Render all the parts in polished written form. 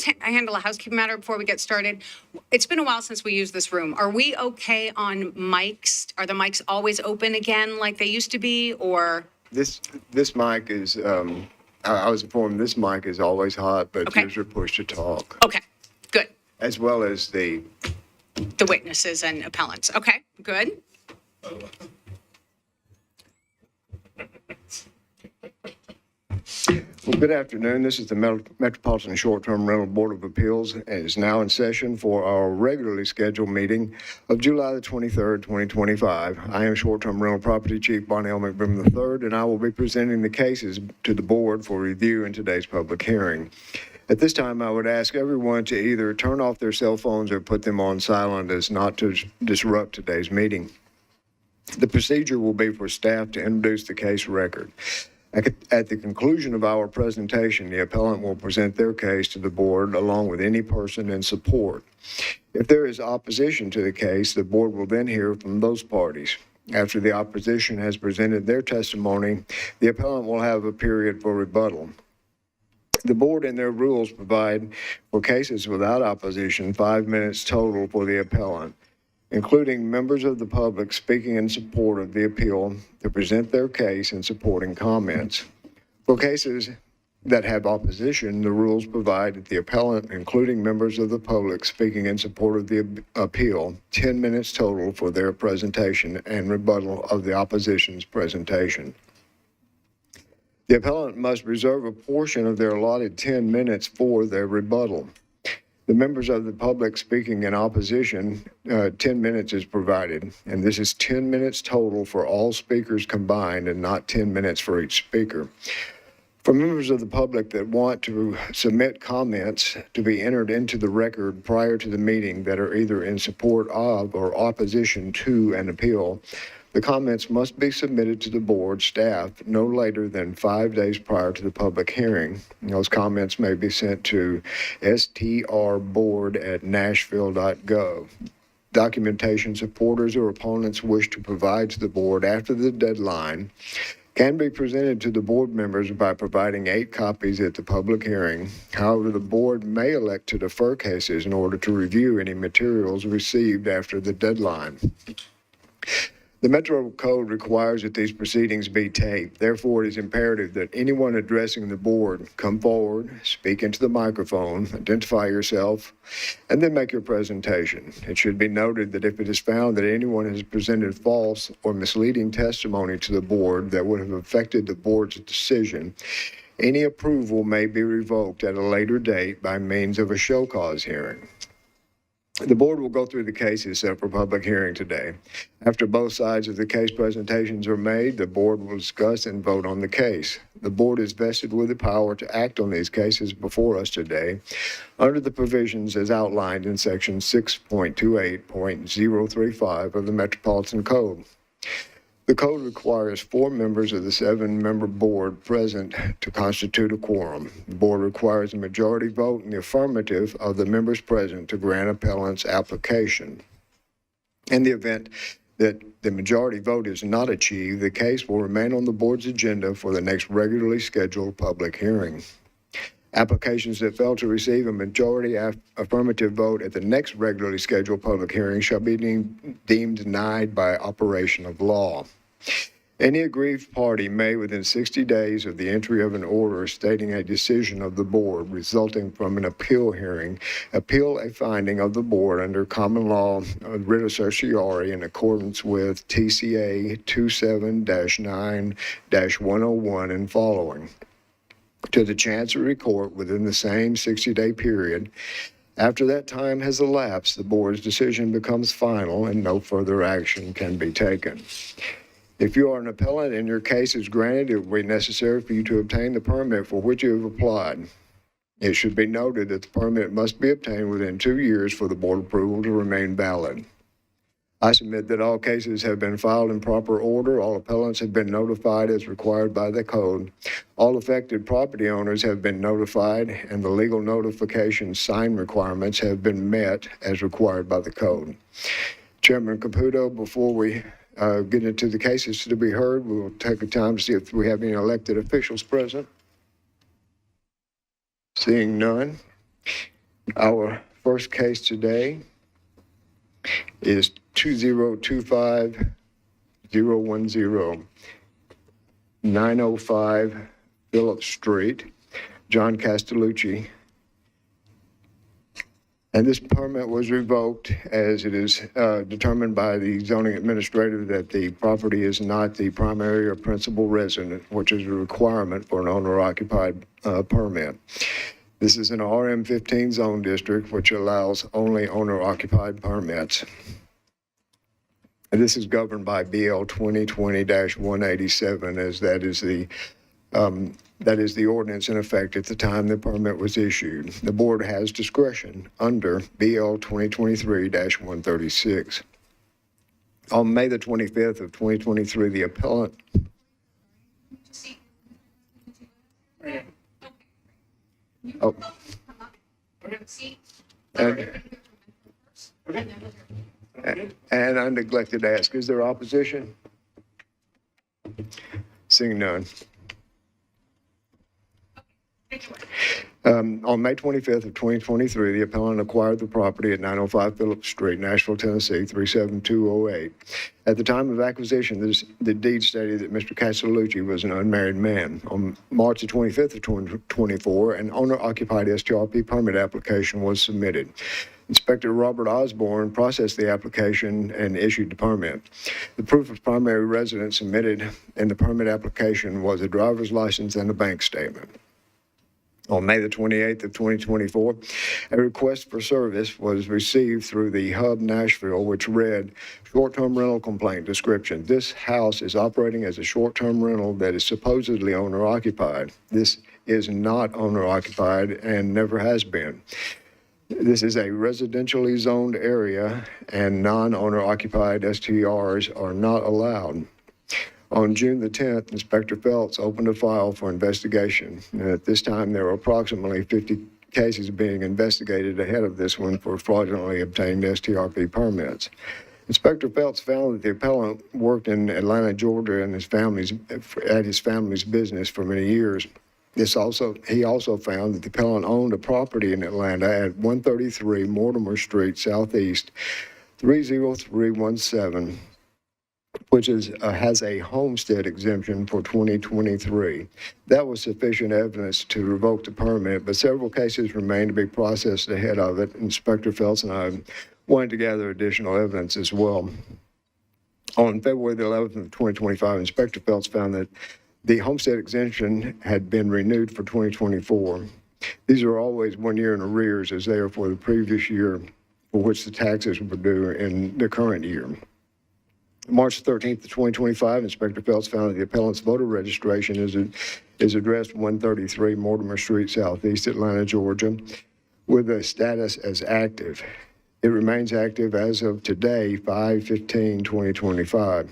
just handle a housekeeping matter before we get started? It's been a while since we used this room. Are we okay on mics? Are the mics always open again like they used to be, or? This mic is, I was informed this mic is always hot, but Okay. yours are push to talk, Okay, good. as well as the witnesses and appellants. Okay, good. Well, good afternoon. This is the Metropolitan Short-Term Rental Board of Appeals, and is now in session for our regularly scheduled meeting of July the 23rd, 2025. I am Short-Term Rental Property Chief Bonnie L. McBrim III, and I will be presenting the cases to the board for review in today's public hearing. At this time, I would ask everyone to either turn off their cell phones or put them on silent as not to disrupt today's meeting. The procedure will be for staff to introduce the case record. At the conclusion of our presentation, the appellant will present their case to the board along with any person in support. If there is opposition to the case, the board will then hear from those parties. After the opposition has presented their testimony, the appellant will have a period for rebuttal. The board and their rules provide for cases without opposition 5 minutes total for the appellant, including members of the public speaking in support of the appeal to present their case and supporting comments. For cases that have opposition, the rules provide that the appellant, including members of the public speaking in support of the appeal, 10 minutes total for their presentation and rebuttal of the opposition's presentation. The appellant must reserve a portion of their allotted 10 minutes for their rebuttal. The members of the public speaking in opposition, 10 minutes is provided, and this is 10 minutes total for all speakers combined and not 10 minutes for each speaker. For members of the public that want to submit comments to be entered into the record prior to the meeting that are either in support of or opposition to an appeal, the comments must be submitted to the board staff no later than 5 days prior to the public hearing. Those comments may be sent to strboard@nashville.gov. Documentation supporters or opponents wish to provide to the board after the deadline can be presented to the board members by providing 8 copies at the public hearing. However, the board may elect to defer cases in order to review any materials received after the deadline. The Metro Code requires that these proceedings be taped. Therefore, it is imperative that anyone addressing the board come forward, speak into the microphone, identify yourself, and then make your presentation. It should be noted that if it is found that anyone has presented false or misleading testimony to the board that would have affected the board's decision, any approval may be revoked at a later date by means of a show cause hearing. The board will go through the cases set for public hearing today. After both sides of the case presentations are made, the board will discuss and vote on the case. The board is vested with the power to act on these cases before us today under the provisions as outlined in section 6.28.035 of the Metropolitan Code. The code requires 4 members of the 7-member board present to constitute a quorum. The board requires a majority vote in the affirmative of the members present to grant appellant's application. In the event that the majority vote is not achieved, the case will remain on the board's agenda for the next regularly scheduled public hearing. Applications that fail to receive a majority affirmative vote at the next regularly scheduled public hearing shall be deemed denied by operation of law. Any aggrieved party may, within 60 days of the entry of an order stating a decision of the board resulting from an appeal hearing, appeal a finding of the board under common law writ of certiorari in accordance with TCA 27-9-101 and following to the Chancery Court within the same 60-day period. After that time has elapsed, the board's decision becomes final and no further action can be taken. If you are an appellant and your case is granted, it will be necessary for you to obtain the permit for which you have applied. It should be noted that the permit must be obtained within 2 years for the board approval to remain valid. I submit that all cases have been filed in proper order. All appellants have been notified as required by the code. All affected property owners have been notified, and the legal notification sign requirements have been met as required by the code. Chairman Caputo, before we get into the cases to be heard, we will take a time to see if we have any elected officials present. Seeing none, Our first case today is 2025010, 905 Phillips Street, John Castellucci. And this permit was revoked as it is determined by the zoning administrator that the property is not the primary or principal resident, which is a requirement for an owner-occupied permit. This is an RM15 zone district, which allows only owner-occupied permits. And this is governed by BL 2020-187, as that is the ordinance in effect at the time the permit was issued. The board has discretion under BL 2023-136. On May the 25th of 2023, the appellant. Oh. And I neglected to ask, is there opposition? Seeing none. On May 25th of 2023, the appellant acquired the property at 905 Phillips Street, Nashville, Tennessee, 37208. At the time of acquisition, the deed stated that Mr. Castellucci was an unmarried man. On March the 25th of 2024, an owner-occupied STRP permit application was submitted. Inspector Robert Osborne processed the application and issued the permit. The proof of primary residence submitted in the permit application was a driver's license and a bank statement. On May the 28th of 2024, a request for service was received through the Hub Nashville, which read, short-term rental complaint description. This house is operating as a short-term rental that is supposedly owner-occupied. This is not owner-occupied and never has been. This is a residentially zoned area and non-owner occupied STRs are not allowed. On June the 10th, Inspector Phelps opened a file for investigation. And at this time, there were approximately 50 cases being investigated ahead of this one for fraudulently obtained STRP permits. Inspector Phelps found that the appellant worked in Atlanta, Georgia, and at his family's business for many years. He also found that the appellant owned a property in Atlanta at 133 Mortimer Street, Southeast, 30317, which has a homestead exemption for 2023. That was sufficient evidence to revoke the permit, but several cases remain to be processed ahead of it. Inspector Phelps and I wanted to gather additional evidence as well. On February the 11th of 2025, Inspector Phelps found that the homestead exemption had been renewed for 2024. These are always 1 year in arrears, as they are for the previous year for which the taxes were due in the current year. March 13th of 2025, Inspector Phelps found that the appellant's voter registration is addressed 133 Mortimer Street, Southeast Atlanta, Georgia, with a status as active. It remains active as of today, 5/15/2025.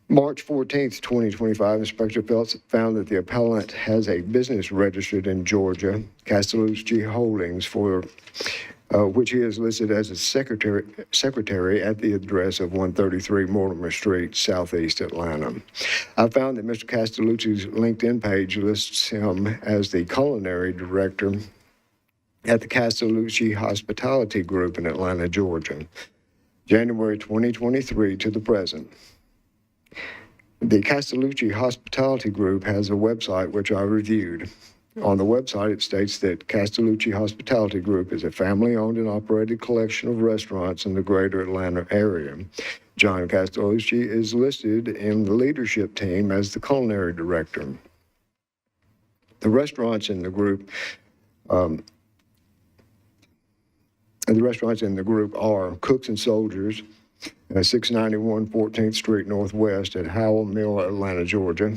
March 14th, 2025, Inspector Phelps found that the appellant has a business registered in Georgia, Castellucci Holdings, for which he is listed as a secretary at the address of 133 Mortimer Street, Southeast Atlanta. I found that Mr. Castellucci's LinkedIn page lists him as the culinary director at the Castellucci Hospitality Group in Atlanta, Georgia, January 2023 to the present. The Castellucci Hospitality Group has a website which I reviewed. On the website, it states that Castellucci Hospitality Group is a family-owned and operated collection of restaurants in the greater Atlanta area. John Castellucci is listed in the leadership team as the culinary director. The restaurants in the group are Cooks and Soldiers, 691 14th Street Northwest at Howell Mill, Atlanta, Georgia.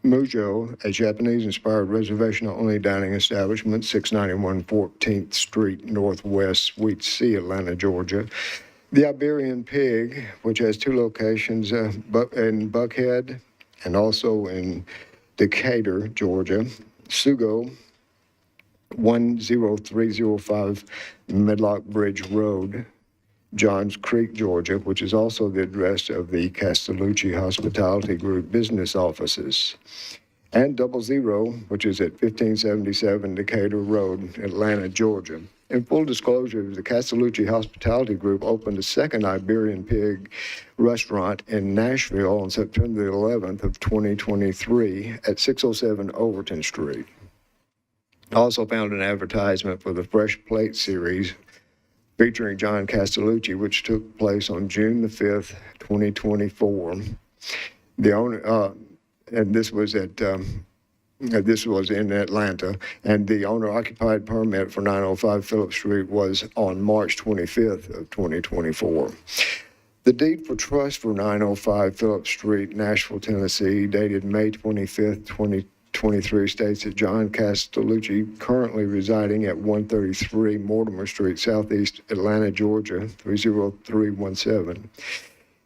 Mujo, a Japanese-inspired reservation-only dining establishment, 691 14th Street Northwest, Suite C, Atlanta, Georgia. The Iberian Pig, which has two locations in Buckhead and also in Decatur, Georgia. Sugo, 10305 Medlock Bridge Road, Johns Creek, Georgia, which is also the address of the Castellucci Hospitality Group business offices. And 00, which is at 1577 Decatur Road, Atlanta, Georgia. In full disclosure, the Castellucci Hospitality Group opened a second Iberian Pig restaurant in Nashville on September the 11th of 2023 at 607 Overton Street. I also found an advertisement for the Fresh Plate series featuring John Castellucci, which took place on June the 5th, 2024. The owner, and this was in Atlanta, and the owner-occupied permit for 905 Phillips Street was on March 25th of 2024. The deed for trust for 905 Phillips Street, Nashville, Tennessee, dated May 25th, 2023, states that John Castellucci, currently residing at 133 Mortimer Street, Southeast Atlanta, Georgia, 30317.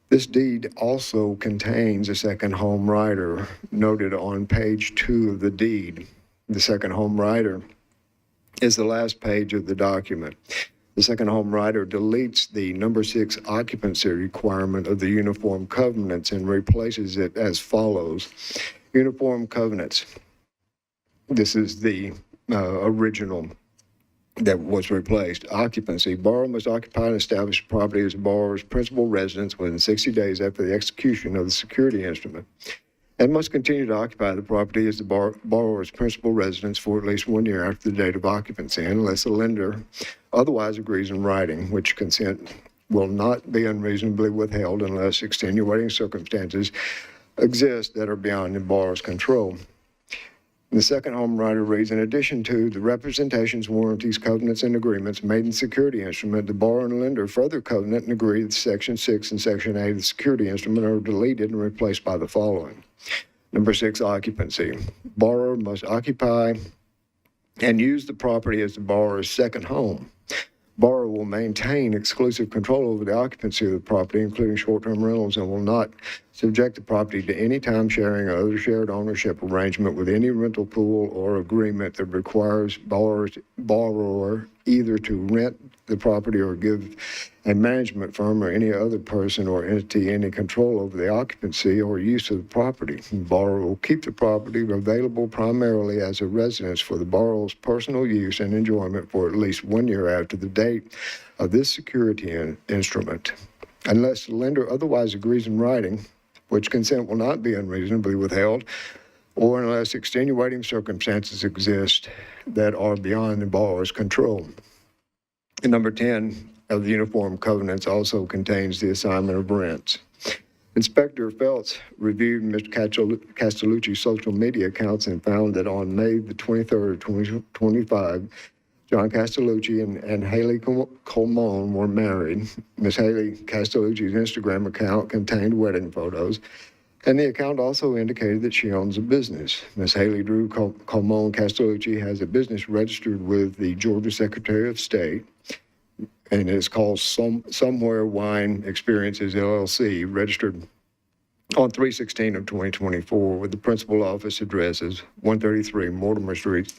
This deed also contains a second home rider noted on page 2 of the deed. The second home rider is the last page of the document. The second home rider deletes the number 6 occupancy requirement of the uniform covenants and replaces it as follows. Uniform covenants. This is the original that was replaced. Occupancy. Borrower must occupy and establish property as borrower's principal residence within 60 days after the execution of the security instrument, and must continue to occupy the property as the borrower's principal residence for at least 1 year after the date of occupancy, unless the lender otherwise agrees in writing, which consent will not be unreasonably withheld unless extenuating circumstances exist that are beyond the borrower's control. The second home rider reads, in addition to the representations, warranties, covenants, and agreements made in security instrument, the borrower and lender further covenant and agree that Section 6 and Section 8 of the security instrument are deleted and replaced by the following. Number 6, occupancy. Borrower must occupy and use the property as the borrower's second home. Borrower will maintain exclusive control over the occupancy of the property, including short-term rentals, and will not subject the property to any time sharing or other shared ownership arrangement with any rental pool or agreement that requires borrower either to rent the property or give a management firm or any other person or entity any control over the occupancy or use of the property. The borrower will keep the property available primarily as a residence for the borrower's personal use and enjoyment for at least 1 year after the date of this security instrument, unless the lender otherwise agrees in writing, which consent will not be unreasonably withheld, or unless extenuating circumstances exist that are beyond the borrower's control. And number 10 of the uniform covenants also contains the assignment of rents. Inspector Feltz reviewed Mr. Castellucci's social media accounts and found that on May the 23rd of 2025, John Castellucci and Haley Colmone were married. Ms. Haley Castellucci's Instagram account contained wedding photos, and the account also indicated that she owns a business. Ms. Haley Drew Colmone Castellucci has a business registered with the Georgia Secretary of State, and it's called Somewhere Wine Experiences, LLC, registered on 3/16 of 2024 with the principal office addresses 133 Mortimer Street,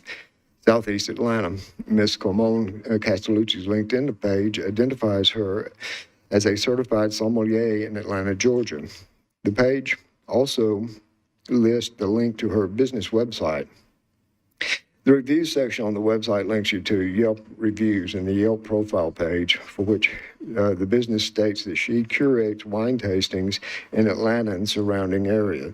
Southeast Atlanta. Ms. Colmone Castellucci's LinkedIn page identifies her as a certified sommelier in Atlanta, Georgia. The page also lists the link to her business website. The reviews section on the website links you to Yelp reviews and the Yelp profile page, for which the business states that she curates wine tastings in Atlanta and surrounding area.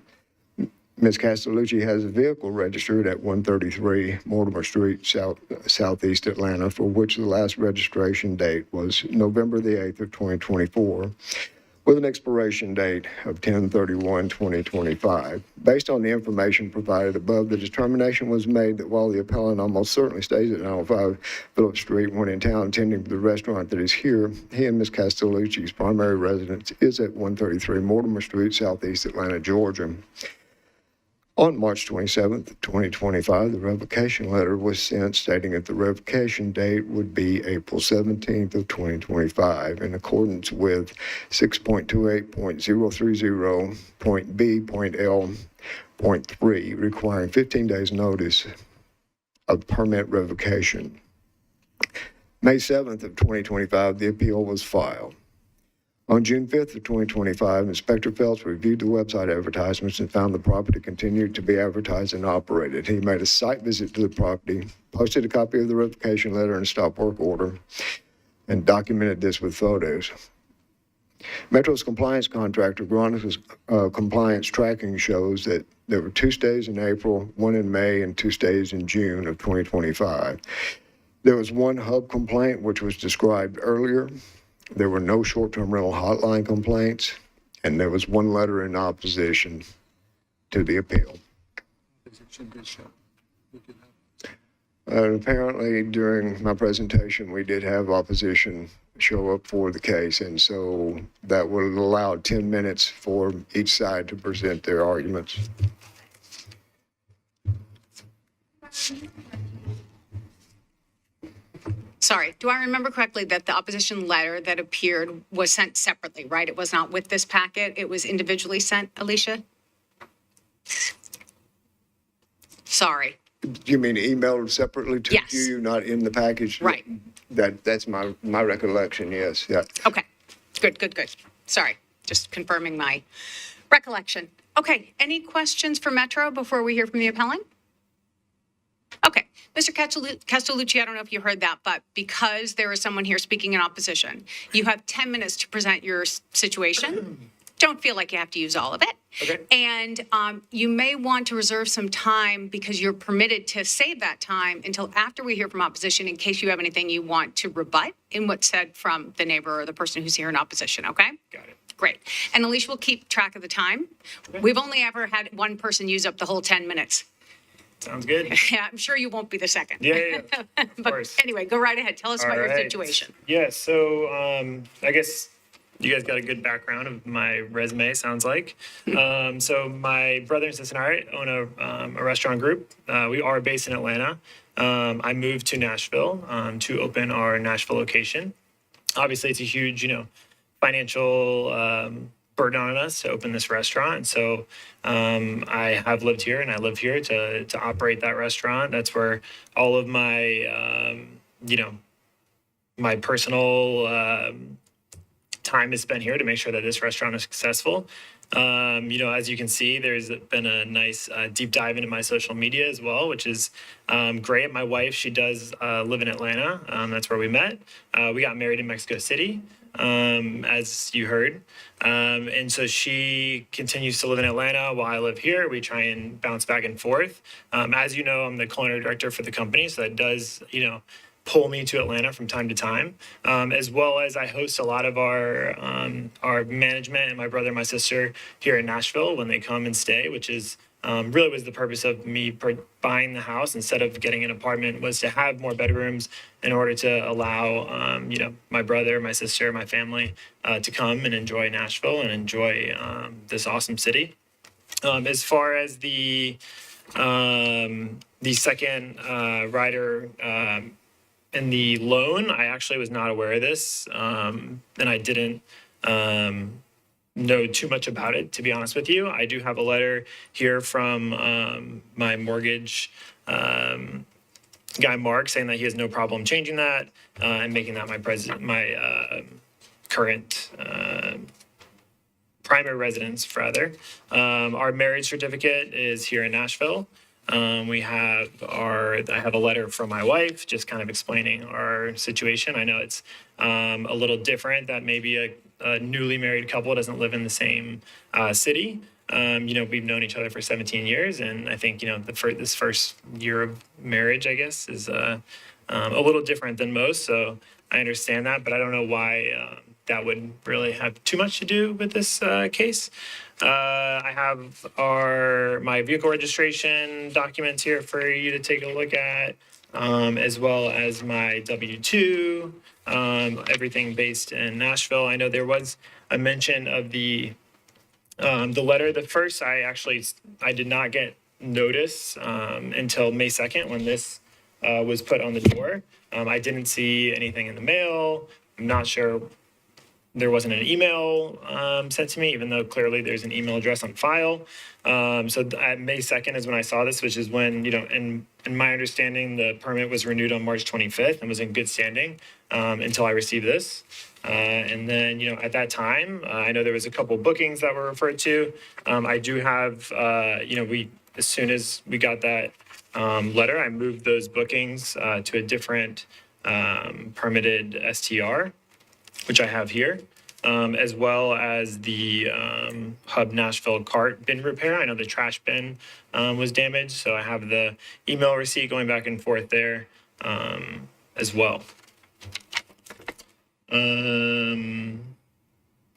Ms. Castellucci has a vehicle registered at 133 Mortimer Street, Southeast Atlanta, for which the last registration date was November the 8th of 2024, with an expiration date of 10/31/2025. Based on the information provided above, the determination was made that while the appellant almost certainly stays at 905 Phillips Street when in town attending the restaurant that is here, he and Ms. Castellucci's primary residence is at 133 Mortimer Street, Southeast Atlanta, Georgia. On March 27th, 2025, the revocation letter was sent stating that the revocation date would be April 17th of 2025 in accordance with 6.28.030.B.L.3, requiring 15 days notice of permit revocation. May 7th of 2025, the appeal was filed. On June 5th of 2025, Inspector Phelps reviewed the website advertisements and found the property continued to be advertised and operated. He made a site visit to the property, posted a copy of the revocation letter and stop work order, and documented this with photos. Metro's compliance contractor, Veronica's compliance tracking shows that there were 2 stays in April, 1 in May, and 2 stays in June of 2025. There was 1 hub complaint, which was described earlier. There were no short-term rental hotline complaints, and there was 1 letter in opposition to the appeal. Apparently, during my presentation, we did have opposition show up for the case, and so that would allow 10 minutes for each side to present their arguments. Sorry, do I remember correctly that the opposition letter that appeared was sent separately, right? It was not with this packet, it was individually sent, Alicia? Sorry. You mean emailed separately to Yes. you, not in the package? Right. That's my recollection, yes, yeah. Okay, good. Sorry, just confirming my recollection. Okay, any questions for Metro before we hear from the appellant? Okay, Mr. Castellucci, I don't know if you heard that, but because there is someone here speaking in opposition, you have 10 minutes to present your situation. Don't feel like you have to use all of it. Okay. And you may want to reserve some time because you're permitted to save that time until after we hear from opposition in case you have anything you want to rebut in what's said from the neighbor or the person who's here in opposition, okay? Got it. Great. And Alicia will keep track of the time. Okay. We've only ever had one person use up the whole 10 minutes. Sounds good. Yeah, I'm sure you won't be the second. Yeah. Of But course. anyway, go right ahead. Tell us about All your right. situation. Yeah, so I guess you guys got a good background of my resume, sounds like. So my brother and sister and I own a restaurant group. We are based in Atlanta. I moved to Nashville to open our Nashville location. Obviously, it's a huge, financial burden on us to open this restaurant. And so I have lived here and I live here to operate that restaurant. That's where all of my, my personal time is spent here to make sure that this restaurant is successful. As you can see, there's been a nice deep dive into my social media as well, which is great. My wife, she does live in Atlanta. That's where we met. We got married in Mexico City, as you heard. And so she continues to live in Atlanta while I live here. We try and bounce back and forth. As you know, I'm the culinary director for the company, so that does, pull me to Atlanta from time to time, as well as I host a lot of our management and my brother and my sister here in Nashville when they come and stay, which is really was the purpose of me buying the house instead of getting an apartment, was to have more bedrooms in order to allow, my brother, my sister, my family to come and enjoy Nashville and enjoy this awesome city. As far as the second rider, and the loan, I actually was not aware of this, and I didn't know too much about it, to be honest with you. I do have a letter here from my mortgage guy, Mark, saying that he has no problem changing that and making that my current primary residence, rather. Our marriage certificate is here in Nashville. I have a letter from my wife just kind of explaining our situation. I know it's a little different that maybe a newly married couple doesn't live in the same city. We've known each other for 17 years, and I think, this first year of marriage, I guess, is a little different than most. So I understand that, but I don't know why that would really have too much to do with this case. I have my vehicle registration documents here for you to take a look at, as well as my W-2, everything based in Nashville. I know there was a mention of the letter. The first, I did not get notice until May 2nd when this was put on the door. I didn't see anything in the mail. I'm not sure there wasn't an email sent to me, even though clearly there's an email address on file. So at May 2nd is when I saw this, which is when, in my understanding, the permit was renewed on March 25th and was in good standing until I received this. And then, at that time, I know there was a couple bookings that were referred to. I do have, as soon as we got that letter, I moved those bookings to a different permitted STR, which I have here, as well as the Hub Nashville cart bin repair. I know the trash bin was damaged, so I have the email receipt going back and forth there as well.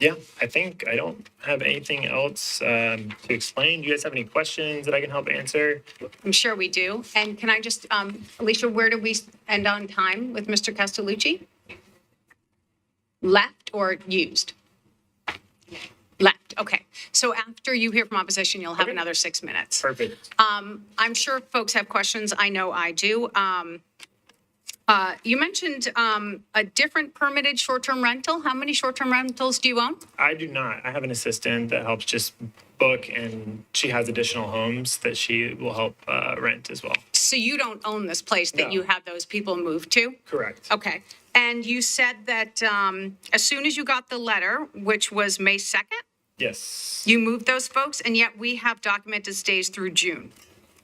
Yeah, I think I don't have anything else to explain. Do you guys have any questions that I can help answer? I'm sure we do. And can I just, Alicia, where did we end on time with Mr. Castellucci? Left or used? Left. Okay. So after you hear from opposition, you'll have Okay. another 6 minutes. Perfect. I'm sure folks have questions. I know I do. You mentioned a different permitted short-term rental. How many short-term rentals do you own? I do not. I have an assistant that helps just book, and she has additional homes that she will help rent as well. So you don't own this place that No. you have those people move to? Correct. Okay. And you said that as soon as you got the letter, which was May 2nd, Yes. you moved those folks, and yet we have documented stays through June.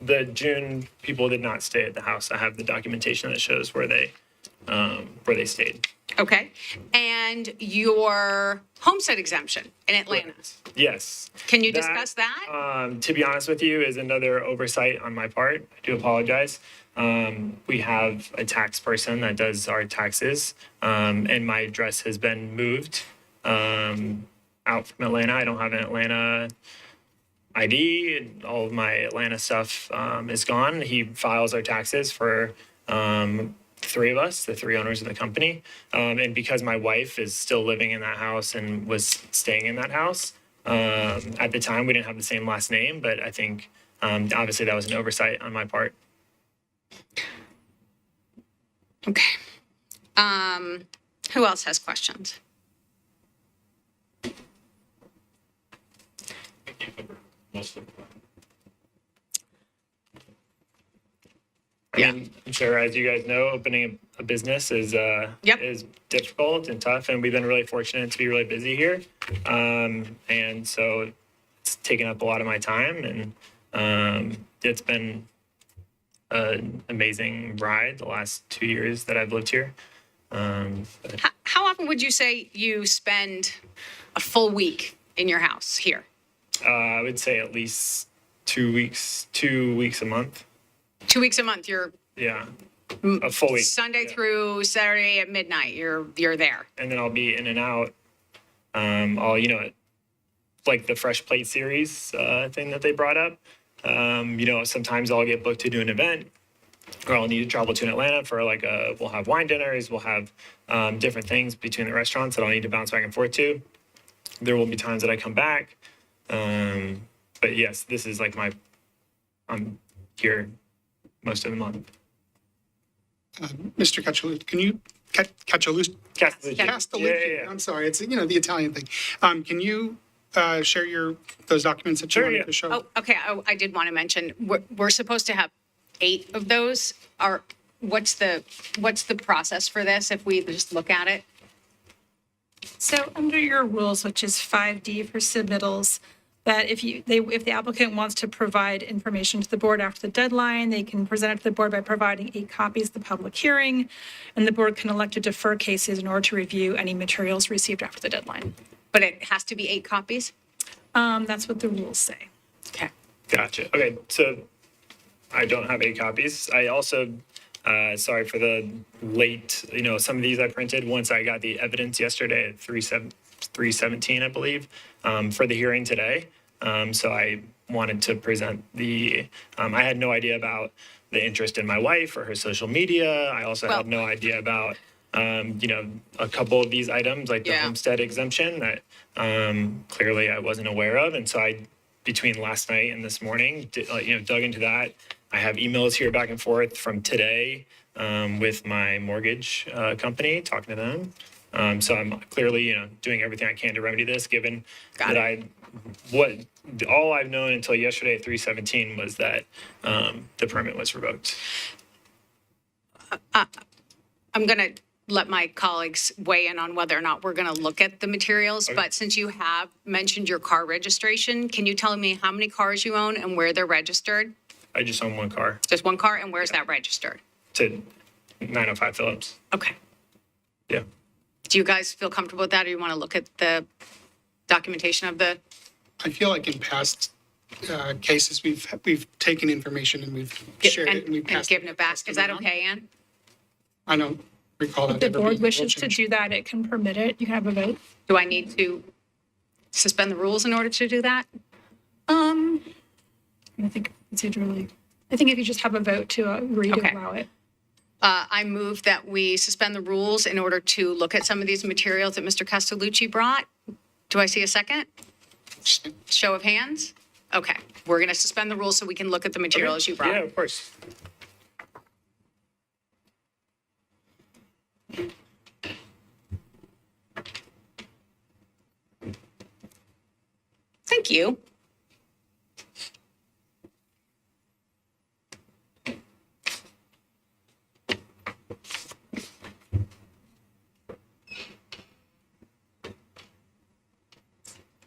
The June people did not stay at the house. I have the documentation that shows where they stayed. Okay. And your homestead exemption in Atlanta. Yes. Can you discuss that? To be honest with you, is another oversight on my part. I do apologize. We have a tax person that does our taxes, and my address has been moved out from Atlanta. I don't have an Atlanta ID, and all of my Atlanta stuff is gone. He files our taxes for three of us, the three owners of the company. And because my wife is still living in that house and was staying in that house, at the time we didn't have the same last name, but I think obviously that was an oversight on my part. Okay. Who else has questions? I mean, I'm sure, as you guys know, opening a business is is difficult and tough, and we've been really fortunate to be really busy here. And so it's taken up a lot of my time, and it's been an amazing ride the last 2 years that I've lived here. But How often would you say you spend a full week in your house here? I would say at least 2 weeks a month. 2 weeks a month. You're Yeah, a full week. Sunday Yeah. through Saturday at midnight. You're there. And then I'll be in and out. Like the Fresh Plate series thing that they brought up. Sometimes I'll get booked to do an event, or I'll need to travel to Atlanta for we'll have wine dinners, we'll have different things between the restaurants that I'll need to bounce back and forth to. There will be times that I come back. But yes, this is I'm here most of the month. Mr. Castellucci, can you, Castellucci, Yeah. I'm sorry, it's, the Italian thing. Can you share those documents that you Sure, wanted yeah. to show? Oh, okay. I did want to mention, we're supposed to have 8 of those. What's the process for this if we just look at it? So under your rules, which is 5D for submittals, that if the applicant wants to provide information to the board after the deadline, they can present it to the board by providing 8 copies of the public hearing, and the board can elect to defer cases in order to review any materials received after the deadline. But it has to be 8 copies? That's what the rules say. Okay. Gotcha. Okay, so I don't have 8 copies. I also, sorry for the late, some of these I printed once I got the evidence yesterday at 3:17, I believe, for the hearing today. So I wanted to present I had no idea about the interest in my wife or her social media. I also had no idea about, a couple of these items like the homestead exemption that clearly I wasn't aware of. And so between last night and this morning, dug into that. I have emails here back and forth from today with my mortgage company, talking to them. So I'm clearly, doing everything I can to remedy this, given Got that it. all I've known until yesterday at 3:17 was that the permit was revoked. I'm going to let my colleagues weigh in on whether or not we're going to look at the materials. Okay. But since you have mentioned your car registration, can you tell me how many cars you own and where they're registered? I just own one car Just one car, and where's that registered? to 905 Phillips. Okay. Yeah. Do you guys feel comfortable with that, or you want to look at the documentation of the? I feel like in past cases, we've taken information and we've shared it and we've And passed. given it back? passed Is that around. okay, Ann? I don't recall that. If the ever board being a rule wishes to change. do that, it can permit it. You can have a vote. Do I need to suspend the rules in order to do that? I think procedurally, I think if you just have a vote to agree Okay. to allow it. I move that we suspend the rules in order to look at some of these materials that Mr. Castellucci brought. Do I see a second? Show of hands? Okay, we're going to suspend the rules so we can look at the materials you brought. Yeah, of course. Thank you.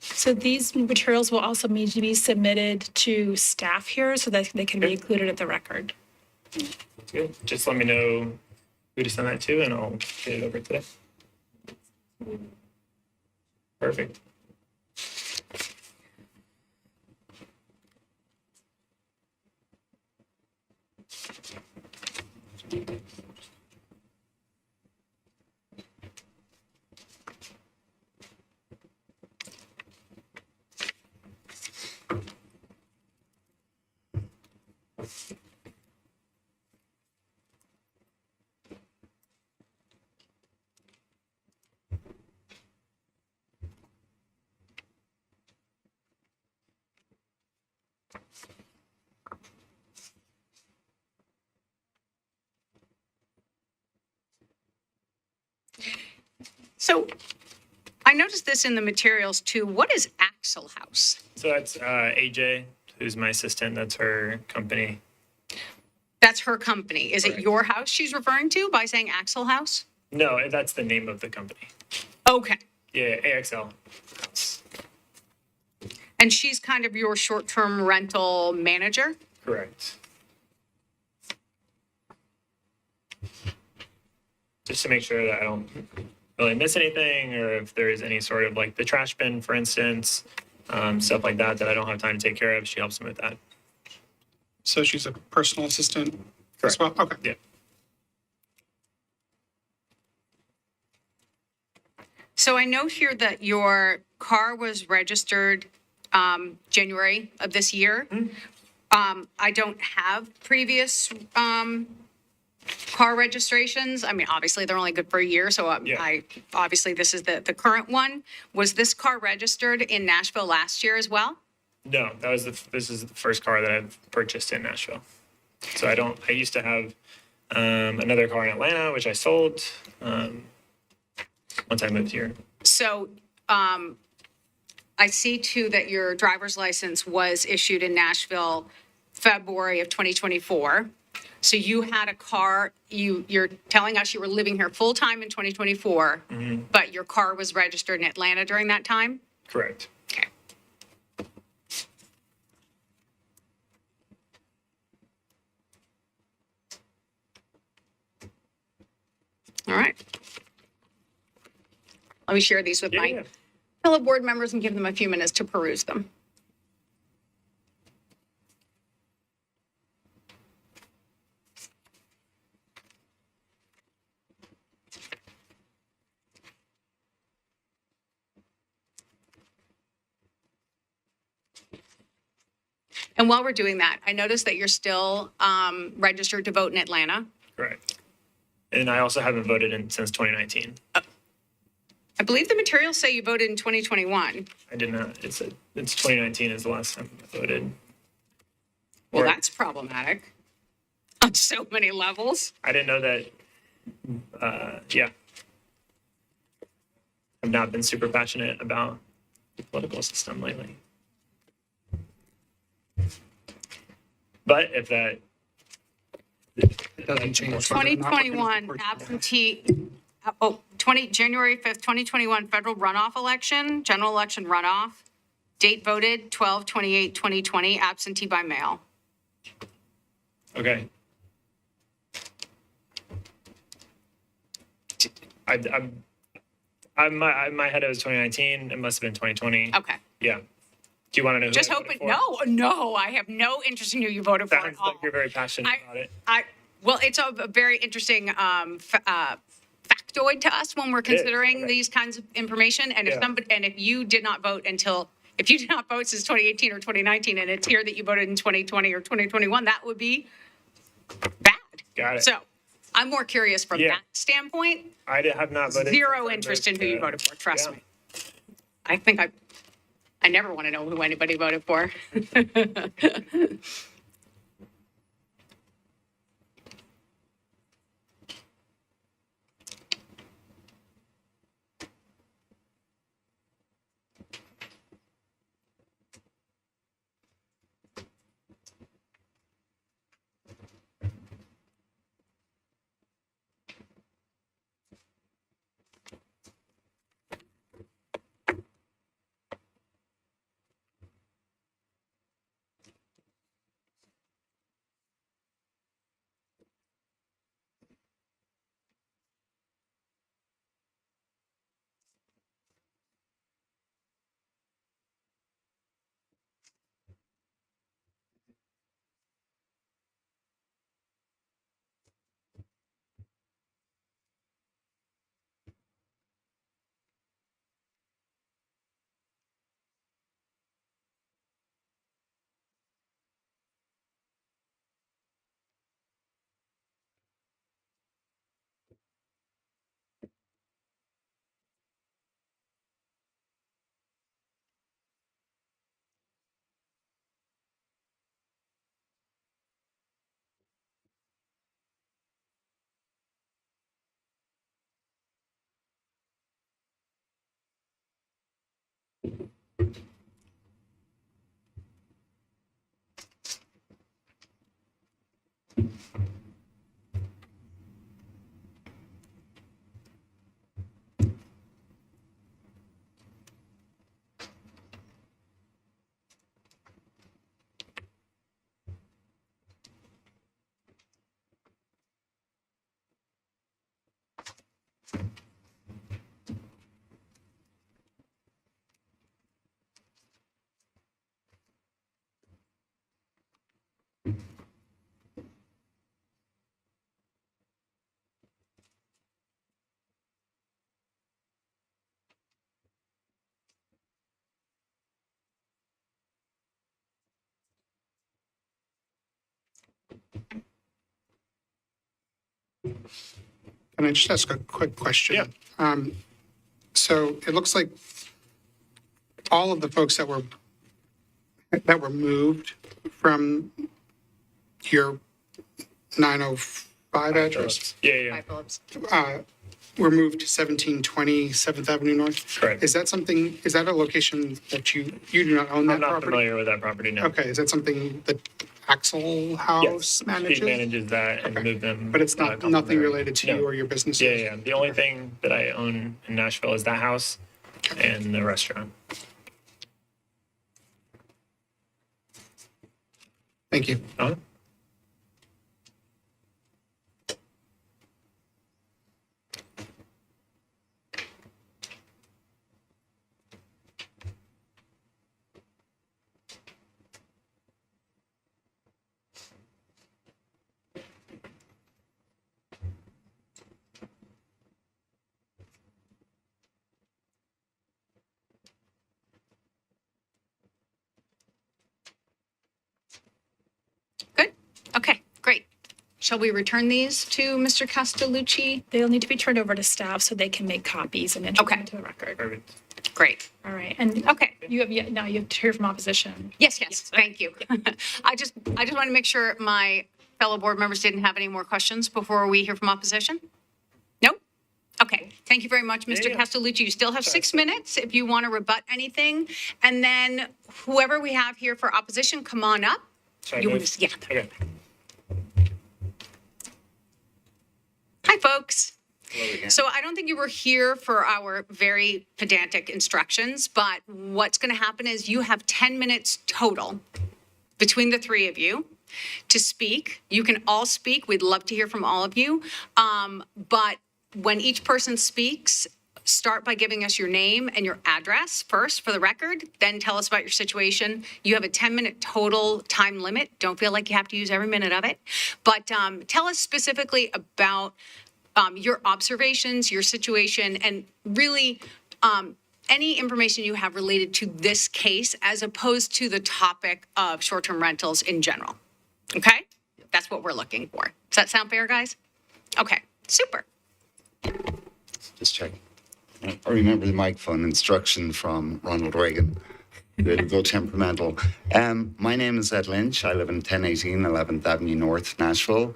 So these materials will also need to be submitted to staff here so that they can be included at the record. That's good. Just let me know who to send that to, and I'll get it over today. Perfect. So I noticed this in the materials too. What is Axle House? So that's AJ, who's my assistant. That's her company. That's her company. Is it Correct. your house she's referring to by saying Axle House? No, that's the name of the company. Okay. Yeah, AXL. And she's kind of your short-term rental manager? Correct. Just to make sure that I don't really miss anything, or if there is any sort of like the trash bin, for instance, stuff like that I don't have time to take care of, she helps me with that. So she's a personal assistant as Correct. well? Okay. Yeah. So I know here that your car was registered January of this year. I don't have previous car registrations. I mean, obviously, they're only good for a year, so Yeah. obviously, this is the current one. Was this car registered in Nashville last year as well? No, this is the first car that I've purchased in Nashville. So I used to have another car in Atlanta, which I sold once I moved here. So I see too that your driver's license was issued in Nashville February of 2024. So you had a car, you're telling us you were living here full-time in 2024, but your car was registered in Atlanta during that time? Correct. Okay. All right. Let me share these with Yeah, my yeah. fellow board members and give them a few minutes to peruse them. And while we're doing that, I noticed that you're still registered to vote in Atlanta. Correct. And I also haven't voted since 2019. I believe the materials say you voted in 2021. I did not. It's 2019 is the last time I voted. Well, Or- that's problematic on so many levels. I didn't know that. Yeah. have not been super passionate about the political system lately. But if that It doesn't change. whether or not we're gonna 2021 support- absentee, January 5th, 2021 federal runoff election, general election runoff. Date voted 12/28/2020, absentee by mail. okay. In my head it was 2019. It must have been 2020. Okay. Yeah. Do you want to know? Who Just I hoping, voted for? no, I have no interest in who you voted for at Sounds all. like you're very passionate about it. Well, it's a very interesting factoid to us when we're considering okay. these kinds of information. And if Yeah. somebody, and if you did not vote if you did not vote since 2018 or 2019, and it's here that you voted in 2020 or 2021, that would be bad. Got it. So I'm more curious from Yeah. that standpoint. I have not voted. Zero since I interest in moved who you to- voted for. Trust yeah. me. I think I never want to know who anybody voted for. Can I just ask a quick question? Yeah. So it looks like all of the folks that were moved from your 905 address Yeah. Hi, Phillips. were moved to 1720 7th Avenue North? Correct. Is that a location that you do not own that I'm not property? familiar with that property now. Okay, is that something that Axel House Yes. manages? He manages that and Okay. moved them. But it's nothing complementary. related to you No. or your business? Yeah. The only thing that I own in Nashville is that house and the restaurant. Thank you. Uh-huh. Good. Okay, great. Shall we return these to Mr. Castellucci? They'll need to be turned over to staff so they can make copies and enter them Okay. into the record. Perfect. Great. All right. And Okay. now you have to hear from opposition. Yes, thank you. I just want to make sure my fellow board members didn't have any more questions before we hear from opposition. Nope. Okay, thank you very much, Mr. Yeah. Castellucci. You still have 6 minutes if you want to rebut anything. And then whoever we have here for opposition, come on up. Should I You move? want to, yeah. Okay. Hi, folks. So I don't think you were here for our very pedantic instructions, but what's going to happen is you have 10 minutes total between the three of you to speak. You can all speak. We'd love to hear from all of you. But when each person speaks, start by giving us your name and your address first for the record, then tell us about your situation. You have a 10-minute total time limit. Don't feel like you have to use every minute of it. But tell us specifically about your observations, your situation, and really any information you have related to this case as opposed to the topic of short-term rentals in general. Okay? That's what we're looking for. Does that sound fair, guys? Okay, super. Just check. I remember the microphone instruction from Ronald Reagan. It'll go temperamental. My name is Ed Lynch. I live in 1018 11th Avenue North, Nashville.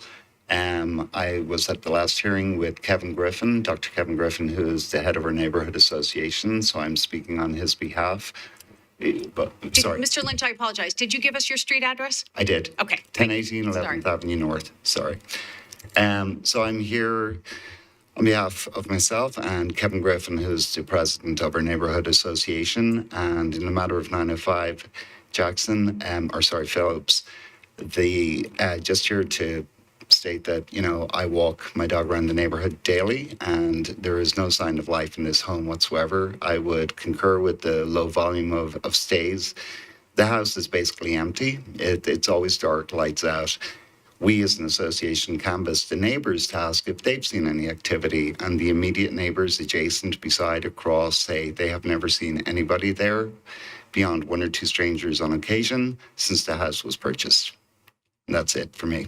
I was at the last hearing with Kevin Griffin, Dr. Kevin Griffin, who is the head of our neighborhood association. So I'm speaking on his behalf. But sorry, Mr. Lynch, I apologize. Did you give us your street address? I did. Okay. 1018 11th Avenue North. Sorry. So I'm here on behalf of myself and Kevin Griffin, who's the president of our neighborhood association, and in a matter of 905 Jackson, Phillips, just here to state that, I walk my dog around the neighborhood daily and there is no sign of life in this home whatsoever. I would concur with the low volume of stays. The house is basically empty. It's always dark, lights out. We as an association canvass the neighbours to ask if they've seen any activity, and the immediate neighbours adjacent, beside, across, say they have never seen anybody there beyond one or two strangers on occasion since the house was purchased. And that's it for me.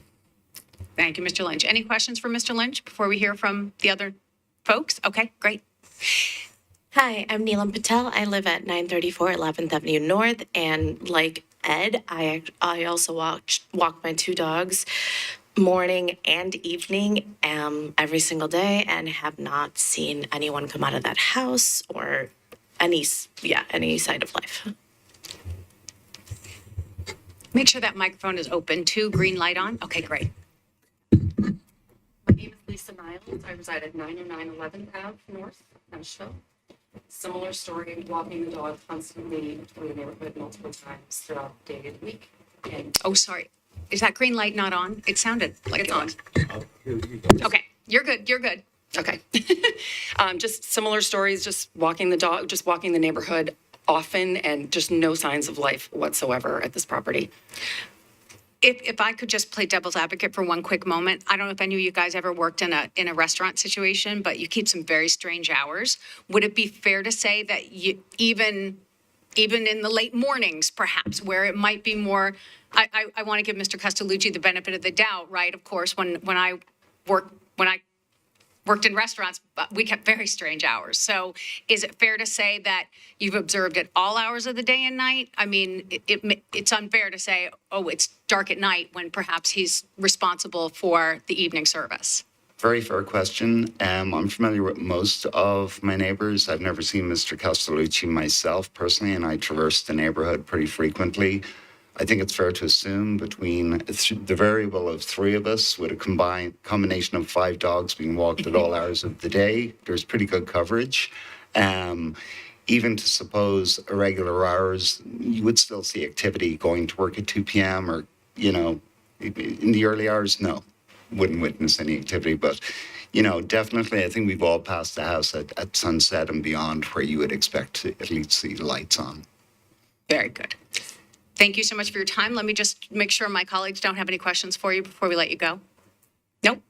Thank you, Mr. Lynch. Any questions for Mr. Lynch before we hear from the other folks? Okay, great. Hi, I'm Neelam Patel. I live at 934 11th Avenue North, and like Ed, I also walk my two dogs morning and evening every single day, and have not seen anyone come out of that house or any side of life. Make sure that microphone is open too. Green light on. Okay, great. My name is Lisa Niles. I reside at 909 11th Ave North, Nashville. Similar story, walking the dog constantly through the neighborhood multiple times throughout the day and week. And Oh, sorry. Is that green light not on? It sounded like It's it on. was. Okay, you're good. You're good. okay. Just similar stories, just walking the dog, just walking the neighborhood often, and just no signs of life whatsoever at this property. If I could just play devil's advocate for one quick moment, I don't know if any of you guys ever worked in a restaurant situation, but you keep some very strange hours. Would it be fair to say that you even in the late mornings, perhaps, where it might be more, I want to give Mr. Castellucci the benefit of the doubt, right? Of course, when I worked in restaurants, but we kept very strange hours. So is it fair to say that you've observed at all hours of the day and night? I mean, it's unfair to say, oh, it's dark at night when perhaps he's responsible for the evening service. Very fair question. I'm familiar with most of my neighbours. I've never seen Mr. Castellucci myself personally, and I traverse the neighbourhood pretty frequently. I think it's fair to assume between the variable of three of us with a combination of 5 dogs being walked at all hours of the day, there's pretty good coverage. Even to suppose irregular hours, you would still see activity going to work at 2 p.m. or, in the early hours, no, wouldn't witness any activity. But, definitely I think we've all passed the house at sunset and beyond where you would expect to at least see the lights on. Very good. Thank you so much for your time. Let me just make sure my colleagues don't have any questions for you before we let you go. Nope.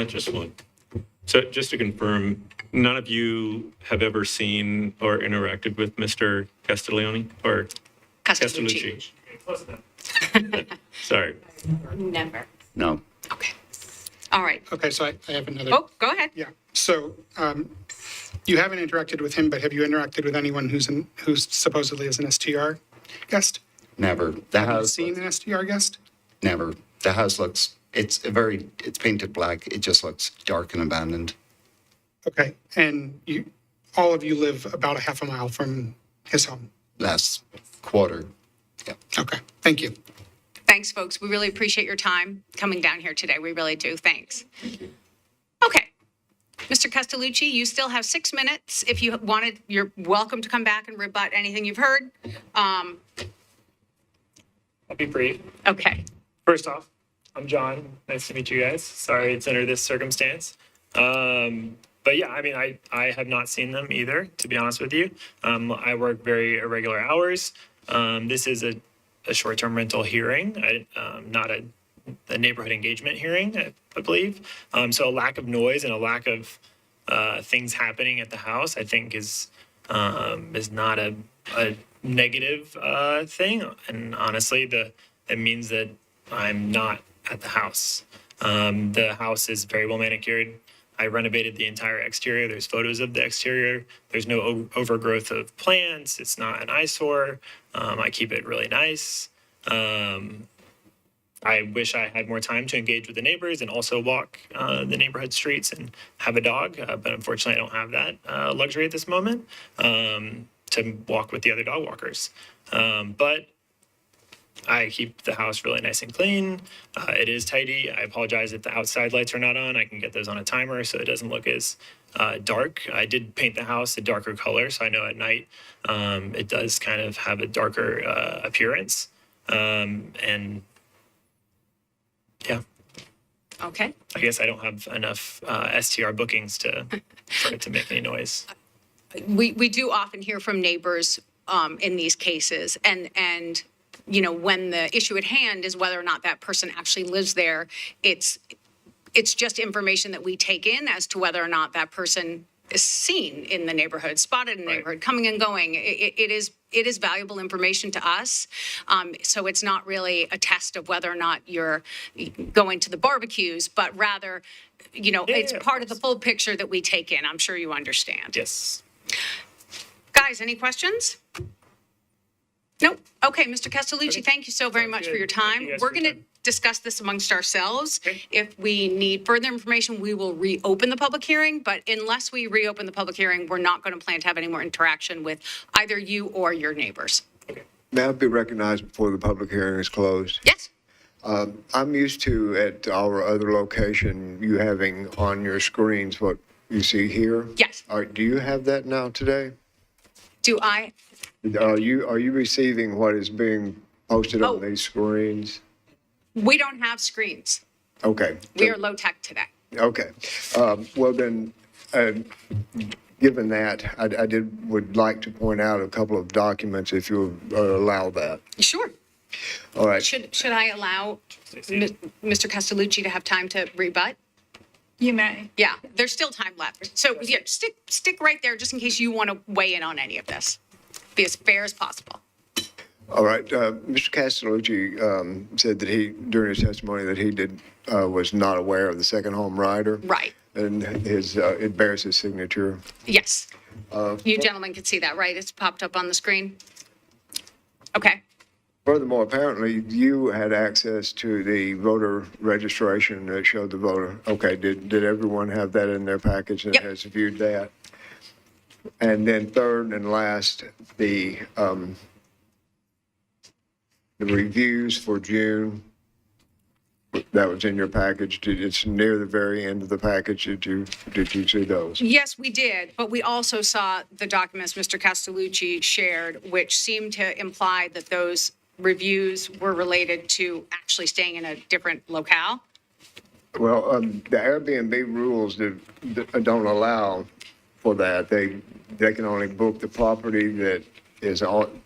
Just one. So just to confirm, none of you have ever seen or interacted with Mr. Castiglione or Castellucci. Close enough. Sorry. Never. No. Okay. All right. Okay, so I have another. Oh, go ahead. Yeah, so you haven't interacted with him, but have you interacted with anyone who's supposedly is an STR guest? Never. The Have you house. seen an STR guest? Never. The house looks, it's painted black. It just looks dark and abandoned. Okay, and all of you live about a half a mile from his home? Last quarter. Okay, thank you. Thanks, folks. We really appreciate your time coming down here today. We really do. Thanks. Okay. Mr. Castellucci, you still have 6 minutes. If you wanted, you're welcome to come back and rebut anything you've heard. I'll be brief. Okay. First off, I'm John. Nice to meet you guys. Sorry it's under this circumstance. But yeah, I mean, I have not seen them either, to be honest with you. I work very irregular hours. This is a short-term rental hearing, not a neighborhood engagement hearing, I believe. So a lack of noise and a lack of things happening at the house, I think is not a negative thing. And honestly, it means that I'm not at the house. The house is very well manicured. I renovated the entire exterior. There's photos of the exterior. There's no overgrowth of plants. It's not an eyesore. I keep it really nice. I wish I had more time to engage with the neighbors and also walk the neighborhood streets and have a dog. But unfortunately, I don't have that luxury at this moment to walk with the other dog walkers. But I keep the house really nice and clean. It is tidy. I apologize if the outside lights are not on. I can get those on a timer so it doesn't look as dark. I did paint the house a darker color, so I know at night it does kind of have a darker appearance. And yeah, Okay. I guess I don't have enough STR bookings for it to make any noise. We do often hear from neighbors in these cases, and you know, when the issue at hand is whether or not that person actually lives there, it's just information that we take in as to whether or not that person is seen in the neighborhood, spotted in the neighborhood, coming and going. It is valuable information to us. So it's not really a test of whether or not you're going to the barbecues, but rather, you know, it's part of the full picture that we take in. I'm sure you understand. Yes. Guys, any questions? Nope. Okay, Mr. Castellucci, thank you so very much for your time. you guys We're for your going to time. discuss this amongst ourselves. Okay. If we need further information, we will reopen the public hearing, but unless we reopen the public hearing, we're not going to plan to have any more interaction with either you or your neighbors. May I be recognized before the public hearing is closed? Yes? I'm used to, at our other location, you having on your screens what you see here. Yes. All right, do you have that now today? Do I? Are you receiving what is being posted Oh. on these screens? We don't have screens. Okay. We are low tech today. Okay. Well, then, given that, I would like to point out a couple of documents if you allow that. Sure. All right. Should I allow Mr. Castellucci to have time to rebut? You may. Yeah, there's still time left. So yeah, stick right there just in case you want to weigh in on any of this. Be as fair as possible. All right. Mr. Castellucci said that during his testimony, that he was not aware of the second home rider. Right. And it bears his signature. Yes. You gentlemen can see that, right? It's popped up on the screen. Okay. Furthermore, apparently you had access to the voter registration that showed the voter. Okay, did everyone have that in their package and Yep. has viewed that? And then third and last, the reviews for June, that was in your package. It's near the very end of the package. Did you see those? Yes, we did, but we also saw the documents Mr. Castellucci shared, which seemed to imply that those reviews were related to actually staying in a different locale. Well, the Airbnb rules don't allow for that. They can only book the property that is on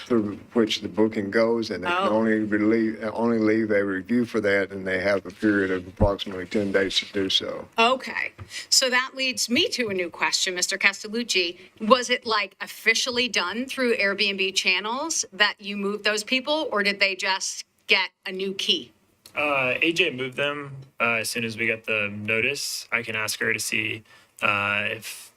through which the booking goes, and they can Oh. only leave a review for that, and they have a period of approximately 10 days to do so. Okay, so that leads me to a new question, Mr. Castellucci. Was it like officially done through Airbnb channels that you moved those people, or did they just get a new key? AJ moved them as soon as we got the notice. I can ask her to see if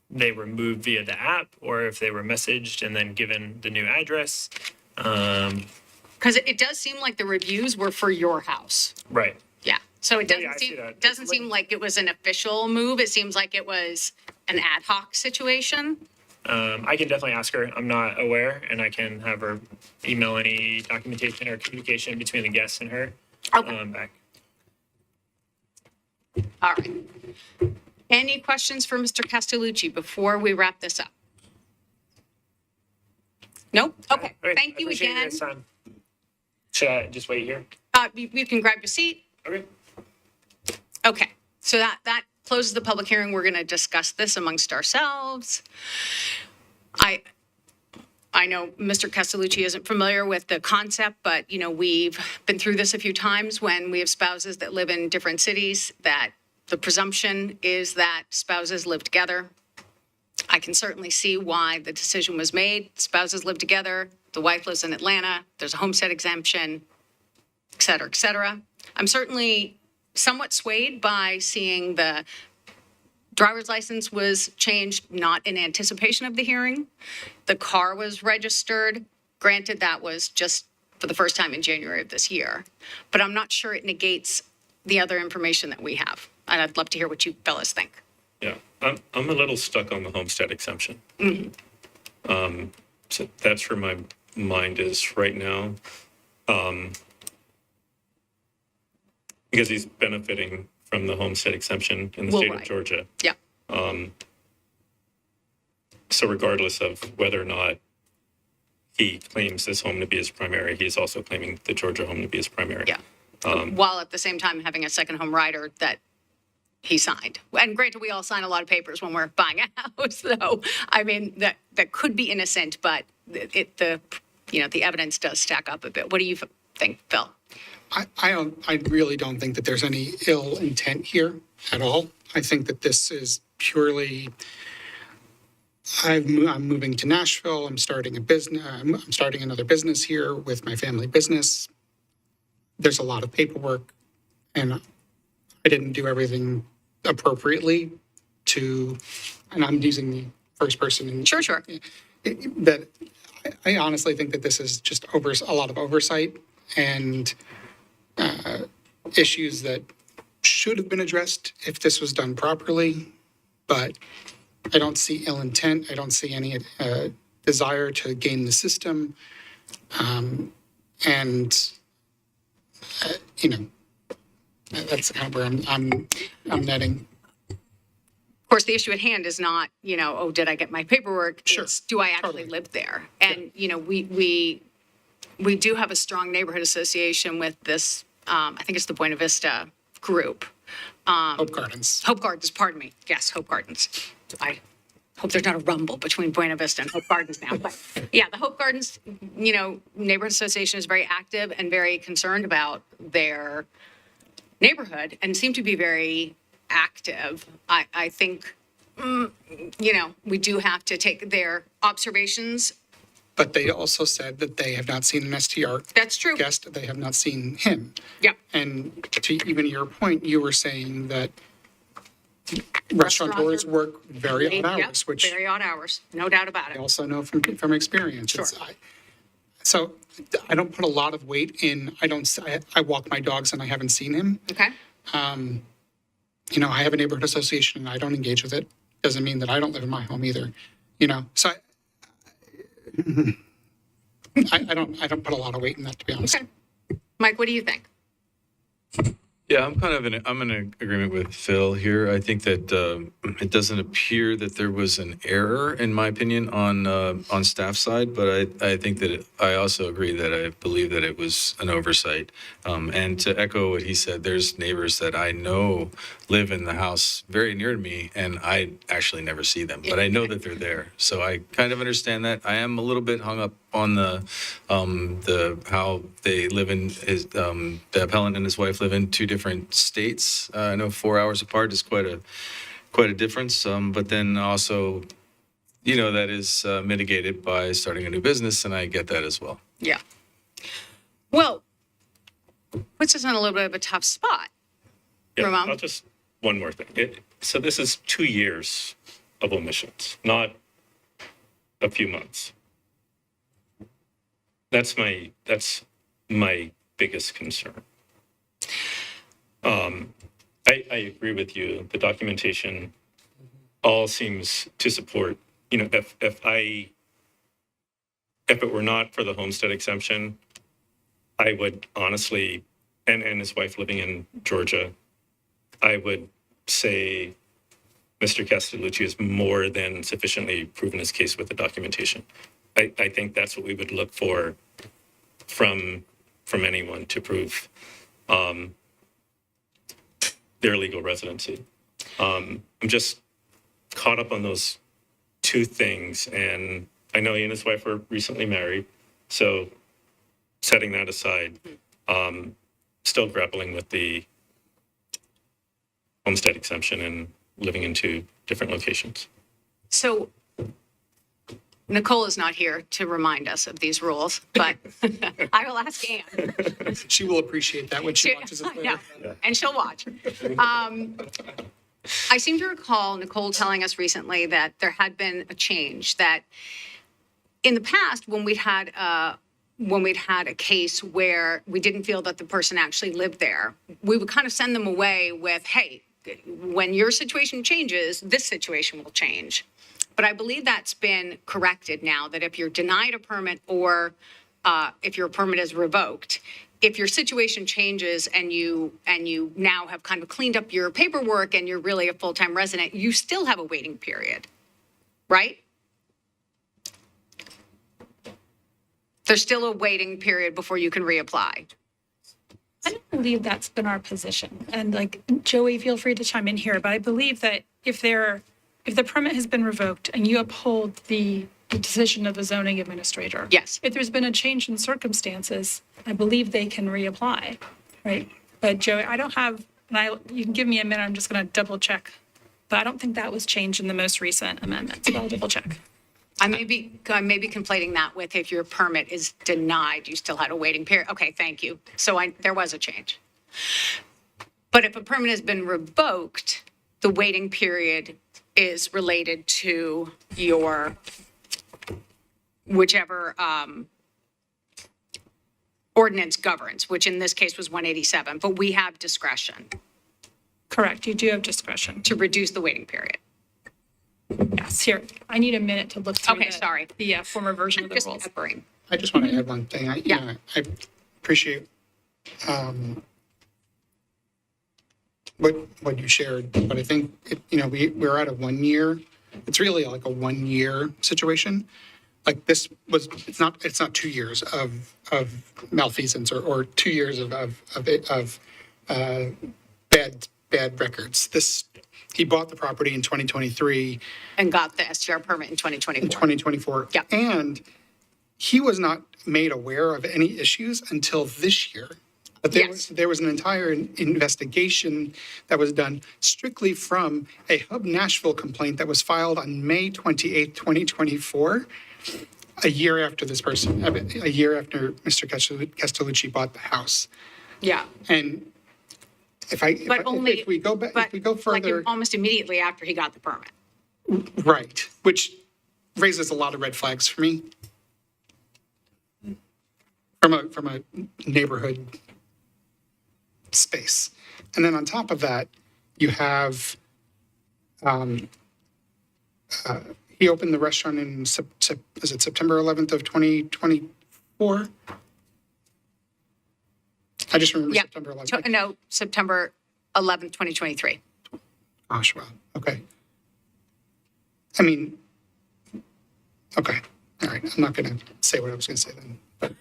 they were moved via the app or if they were messaged and then given the new address. Because it does seem like the reviews were for your house. Right. Yeah. So it yeah, I doesn't see seem, that. doesn't It's seem like it was an official move. It seems like it was an ad hoc situation. I can definitely ask her. I'm not aware, and I can have her email any documentation or communication between the guests and her Okay. back. All right. Any questions for Mr. Castellucci before we wrap this up? Nope? Okay, thank you Appreciate again. guys' time. Should I just wait here? You can grab your seat. Okay. Okay, so that closes the public hearing. We're going to discuss this amongst ourselves. I know Mr. Castellucci isn't familiar with the concept, but, you know, we've been through this a few times when we have spouses that live in different cities, that the presumption is that spouses live together. I can certainly see why the decision was made. Spouses live together. The wife lives in Atlanta. There's a homestead exemption, et cetera, et cetera. I'm certainly somewhat swayed by seeing the driver's license was changed not in anticipation of the hearing. The car was registered. Granted, that was just for the first time in January of this year. But I'm not sure it negates the other information that we have. And I'd love to hear what you fellas think. Yeah, I'm a little stuck on the homestead exemption. So that's where my mind is right now. Because he's benefiting from the homestead exemption in the Well, state right. of Georgia. Yeah. So regardless of whether or not he claims this home to be his primary, he's also claiming the Georgia home to be his primary. Yeah. While at the same time having a second home rider that he signed. And granted, we all sign a lot of papers when we're buying a house, so I mean that could be innocent, but the evidence does stack up a bit. What do you think, Phil? I really don't think that there's any ill intent here at all. I think that this is purely, I'm moving to Nashville. I'm starting a business. I'm starting another business here with my family business. There's a lot of paperwork, and I didn't do everything appropriately and I'm using the first person. Sure. That I honestly think that this is just a lot of oversight and issues that should have been addressed if this was done properly. But I don't see ill intent. I don't see any desire to game the system. That's kind of where I'm netting. Of course, the issue at hand is not, oh, did I get my paperwork? Sure. It's, do I actually Totally. live there? And, we do have a strong neighborhood association with this, I think it's the Buena Vista group. Hope Gardens. Hope Gardens, pardon me. Yes, Hope Gardens. I hope there's not a rumble between Buena Vista and Hope Gardens now. But yeah, the Hope Gardens, neighborhood association is very active and very concerned about their neighborhood and seem to be very active. I think, we do have to take their observations. But they also said that they have not seen an STR That's true. guest. They have not seen him. Yeah. And to even your point, you were saying that restaurateurs work very odd Yep, hours, which very odd hours, no doubt about I it. also know from experience. Sure. So I don't put a lot of weight in, I walk my dogs and I haven't seen him. Okay. I have a neighborhood association and I don't engage with it. Doesn't mean that I don't live in my home either, So I don't put a lot of weight in that, to be honest. Okay. Mike, what do you think? Yeah, I'm in agreement with Phil here. I think that it doesn't appear that there was an error, in my opinion, on staff side, but I think that I also agree that I believe that it was an oversight. And to echo what he said, there's neighbors that I know live in the house very near to me, and I actually never see them, but I know that they're there. So I kind of understand that. I am a little bit hung up on the how they live in the appellant and his wife live in two different states. I know 4 hours apart is quite a difference. But then also, that is mitigated by starting a new business, and I get that as well. Yeah. Well, puts us in a little bit of a tough spot. Yeah, Ramon? I'll just, one more thing. So this is 2 years of omissions, not a few months. That's my biggest concern. I agree with you. The documentation all seems to support, if it were not for the homestead exemption, I would honestly, and his wife living in Georgia, I would say Mr. Castellucci has more than sufficiently proven his case with the documentation. I think that's what we would look for from anyone to prove their legal residency. I'm just caught up on those two things, and I know he and his wife were recently married, so setting that aside, still grappling with the homestead exemption and living in two different locations. So Nicole is not here to remind us of these rules, but I will ask Anne. She will appreciate that when she watches it later. Yeah, and she'll watch. I seem to recall Nicole telling us recently that there had been a change, that in the past, when we'd had a case where we didn't feel that the person actually lived there, we would kind of send them away with, hey, when your situation changes, this situation will change. But I believe that's been corrected now, that if you're denied a permit or if your permit is revoked, if your situation changes and you now have kind of cleaned up your paperwork and you're really a full-time resident, you still have a waiting period, right? There's still a waiting period before you can reapply. I don't believe that's been our position. And like, Joey, feel free to chime in here, but I believe that if the permit has been revoked and you uphold the decision of the zoning administrator. Yes. If there's been a change in circumstances, I believe they can reapply, right? But Joey, I don't have, you can give me a minute, I'm just going to double check. But I don't think that was changed in the most recent amendments, but I'll double check. I may be conflating that with if your permit is denied, you still had a waiting period. Okay, thank you. So there was a change. But if a permit has been revoked, the waiting period is related to your whichever ordinance governs, which in this case was 187. But we have discretion Correct, you do have discretion. to reduce the waiting period. Yes, here, I need a minute to look through Okay, sorry. the former version of the Just rules. peppering. I just want to add one thing. Yeah. I appreciate what you shared, but I think, we're at a 1 year. It's really like a 1 year situation. Like this was, it's not 2 years of malfeasance or 2 years of bad records. He bought the property in 2023. And got the STR permit in 2024. In 2024. Yeah. And he was not made aware of any issues until this year. But Yes. there was an entire investigation that was done strictly from a Hub Nashville complaint that was filed on May 28th, 2024, a year after a year after Mr. Castellucci bought the house. Yeah. And if we go back, if we go Like further, almost immediately after he got the permit. right, which raises a lot of red flags for me from a neighborhood space. And then on top of that, you have he opened the restaurant in September 11th of 2024? I just remember Yeah. September 11th. No, September 11th, 2023. Gosh, wow. Okay. I mean, okay. All right. I'm not going to say what I was going to say then. But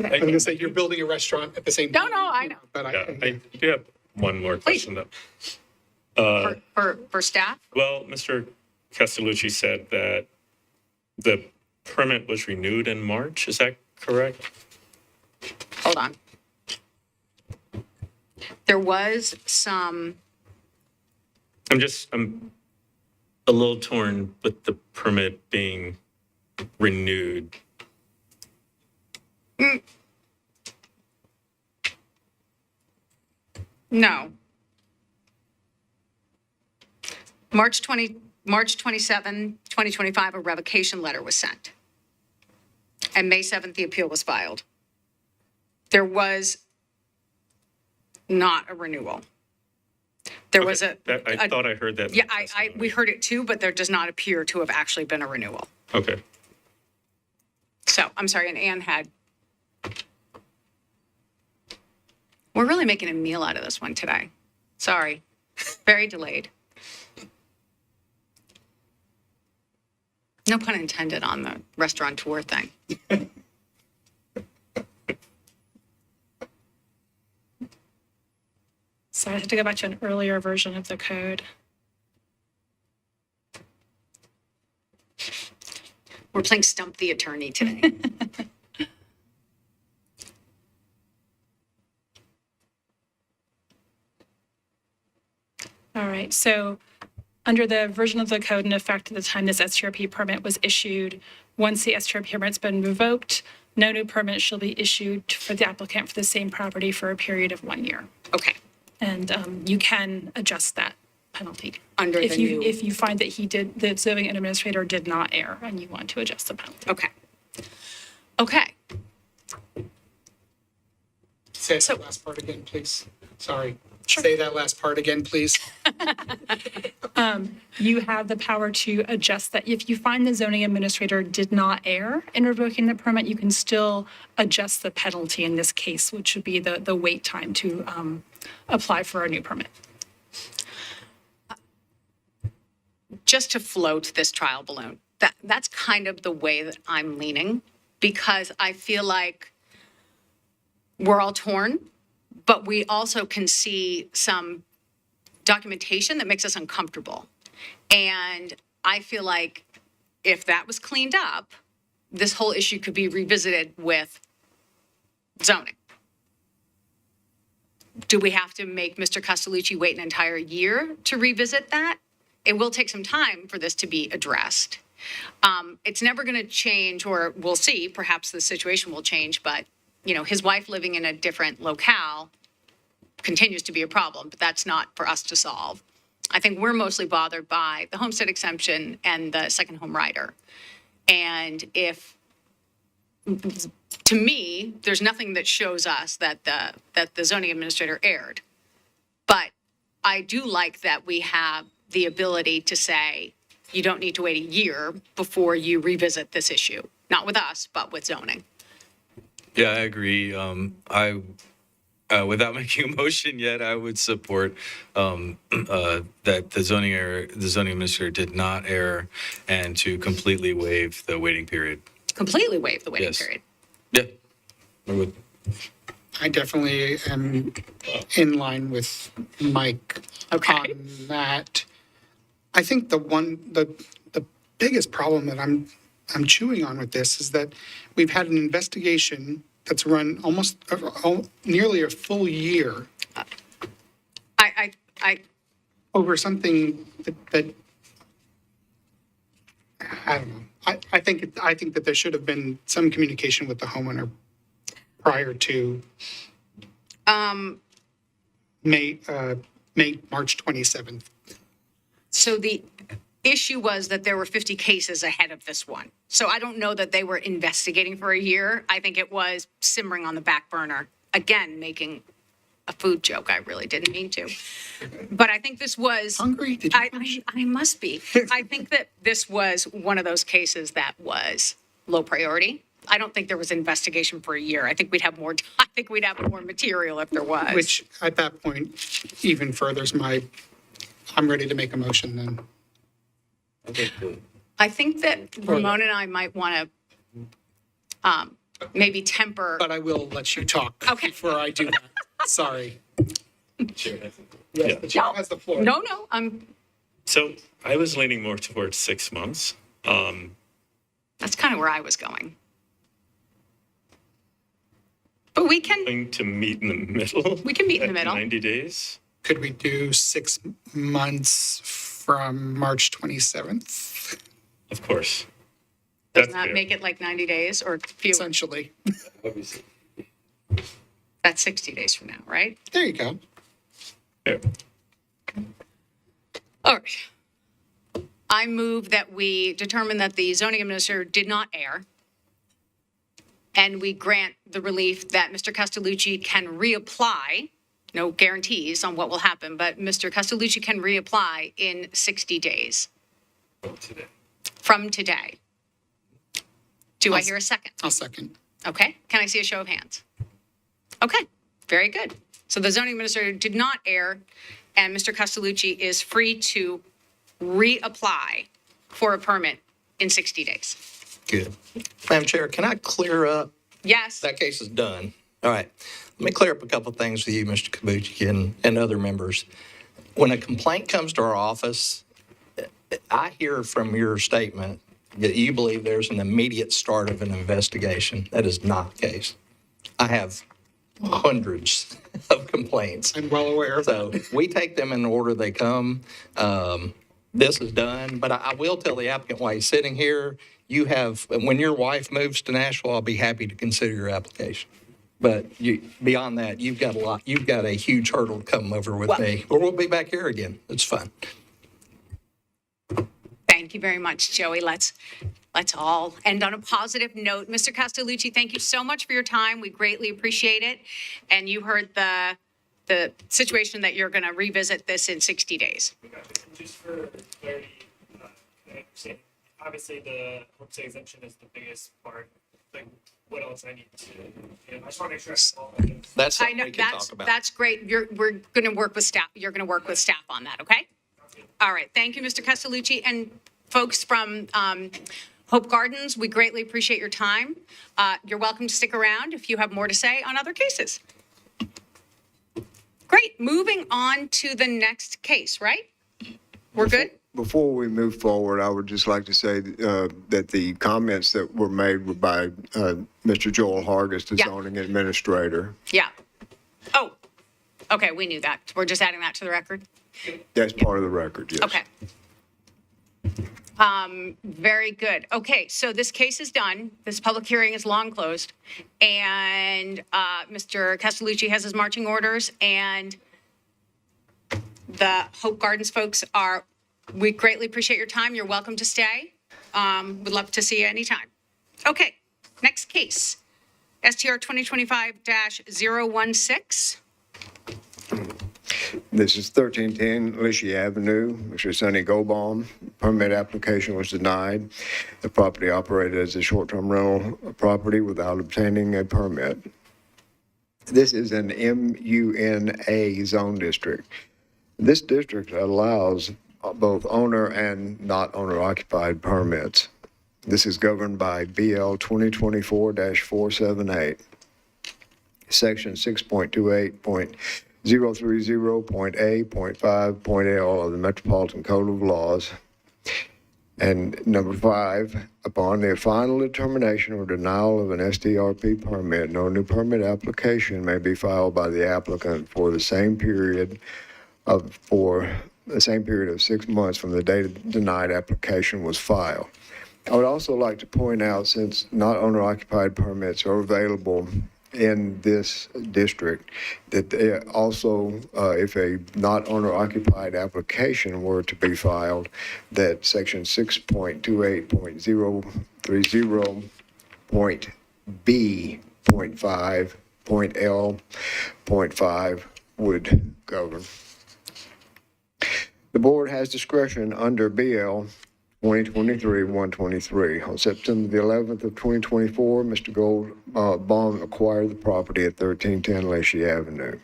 I was going to say you're building a restaurant at the same time. No, I know. But I do have one more question though. For staff? Well, Mr. Castellucci said that the permit was renewed in March. Is that correct? Hold on. There was some, I'm a little torn with the permit being renewed. no. March 27, 2025, a revocation letter was sent. And May 7th, the appeal was filed. There was not a renewal. There was a, I thought I heard that. in yeah, the testimony. we heard it too, but there does not appear to have actually been a renewal. Okay. So, I'm sorry, and Anne had. We're really making a meal out of this one today. Sorry. Very delayed. No pun intended on the restaurateur thing. So I have to go back to an earlier version of the code. We're playing Stump the Attorney today. All right, so under the version of the code in effect at the time this STRP permit was issued, once the STRP permit's been revoked, no new permit shall be issued for the applicant for the same property for a period of 1 year. Okay. And you can adjust that penalty. Under if the you new- If you find that the zoning administrator did not err and you want to adjust the penalty. Okay. Okay. Say So- that last part again, please. Sorry. Say that last part again, please. You have the power to adjust that. If you find the zoning administrator did not err in revoking the permit, you can still adjust the penalty in this case, which would be the wait time to apply for a new permit. Just to float this trial balloon, that's kind of the way that I'm leaning, because I feel like we're all torn, but we also can see some documentation that makes us uncomfortable. And I feel like if that was cleaned up, this whole issue could be revisited with zoning. Do we have to make Mr. Castellucci wait an entire year to revisit that? It will take some time for this to be addressed. It's never going to change, or we'll see, perhaps the situation will change, but his wife living in a different locale continues to be a problem, but that's not for us to solve. I think we're mostly bothered by the homestead exemption and the second home rider. And to me, there's nothing that shows us that the zoning administrator erred. But I do like that we have the ability to say, you don't need to wait a year before you revisit this issue. Not with us, but with zoning. Yeah, I agree. Without making a motion yet, I would support that the zoning administrator did not err, and to completely waive the waiting period. Completely waive the waiting Yes. period. Yeah, I would. I definitely am in line with Mike Okay. on that. I think the biggest problem that I'm chewing on with this is that we've had an investigation that's run almost nearly a full year I over something that I don't know. I think that there should have been some communication with the homeowner prior to March 27th. So the issue was that there were 50 cases ahead of this one. So I don't know that they were investigating for a year. I think it was simmering on the back burner. Again, making a food joke. I really didn't mean to. But I think this was... Hungry? Did you I must be. I think that this was one of those cases that was low priority. I don't think there was investigation for a year. I think we'd have more material if there was. Which at that point even furthers I'm ready to make a motion then. I think that Ramon and I might want to maybe temper. But I will let you talk Okay. before I do that. Sorry. Yeah. Yes, the chair has the floor. No, So I was leaning more towards 6 months. that's kind of where I was going. But we can Going to meet in the middle. We can meet in the at middle. 90 days. Could we do 6 months from March 27th? Of course. does That's not fair. make it like 90 days or fewer. Essentially. Obviously. That's 60 days from now, right? There you go. Fair. All right. I move that we determine that the zoning administrator did not err, and we grant the relief that Mr. Castellucci can reapply no guarantees on what will happen, but Mr. Castellucci can reapply in 60 days from today. Do I hear a second? I'll second. Okay, can I see a show of hands? Okay, very good. So the zoning administrator did not err, and Mr. Castellucci is free to reapply for a permit in 60 days. Good. Madam Chair, can I clear up? Yes, That case is done. All right. Let me clear up a couple of things with you, Mr. Kabuki, and other members. When a complaint comes to our office, I hear from your statement that you believe there's an immediate start of an investigation. That is not the case. I have hundreds of complaints. I'm well aware of that. So we take them in the order they come. This is done, but I will tell the applicant while he's sitting here, you have, when your wife moves to Nashville, I'll be happy to consider your application. But beyond that, you've got a huge hurdle to come over with me, or we'll be back here again. It's fun. thank you very much, Joey. Let's all end on a positive note. Mr. Castellucci, thank you so much for your time. We greatly appreciate it. And you heard the situation that you're going to revisit this in 60 days. Just for clarity, I understand. Obviously, the homestead exemption is the biggest part. Like, what else I need to? I just want to make sure I have all my things. That's I something know we can talk about. that's great. We're going to work with staff. You're going to work with staff on that. Okay. All right. Thank you, Mr. Castellucci, and folks from Hope Gardens. We greatly appreciate your time. You're welcome to stick around if you have more to say on other cases. Great. Moving on to the next case. Right? We're good. Before we move forward, I would just like to say that the comments that were made were by Mr. Joel Hargis, the Yeah. zoning administrator. Yeah. Oh. Okay. We knew that. We're just adding that to the record. That's part of the record, yes. Okay. Very good. Okay, so this case is done. This public hearing is long closed. And Mr. Castellucci has his marching orders, and the Hope Gardens folks we greatly appreciate your time. You're welcome to stay. We'd love to see you anytime. Okay, next case. STR 2025-016. This is 1310 Lishy Avenue, Mr. Sonny Gobaum. Permit application was denied. The property operated as a short-term rental property without obtaining a permit. This is an MUNA zone district. This district allows both owner and not owner occupied permits. This is governed by BL 2024-478, section 6.28.030.A.5.L of the Metropolitan Code of Laws. And number 5, upon the final determination or denial of an STRP permit, no new permit application may be filed by the applicant for the same period of 6 months from the date of the denied application was filed. I would also like to point out, since not owner-occupied permits are available in this district, that also, if a not owner-occupied application were to be filed, that section 6.28.030.B.5.L.5 would govern. The board has discretion under BL 2023-123. On September the 11th of 2024, Mr. Goldbaum acquired the property at 1310 Lishy Avenue.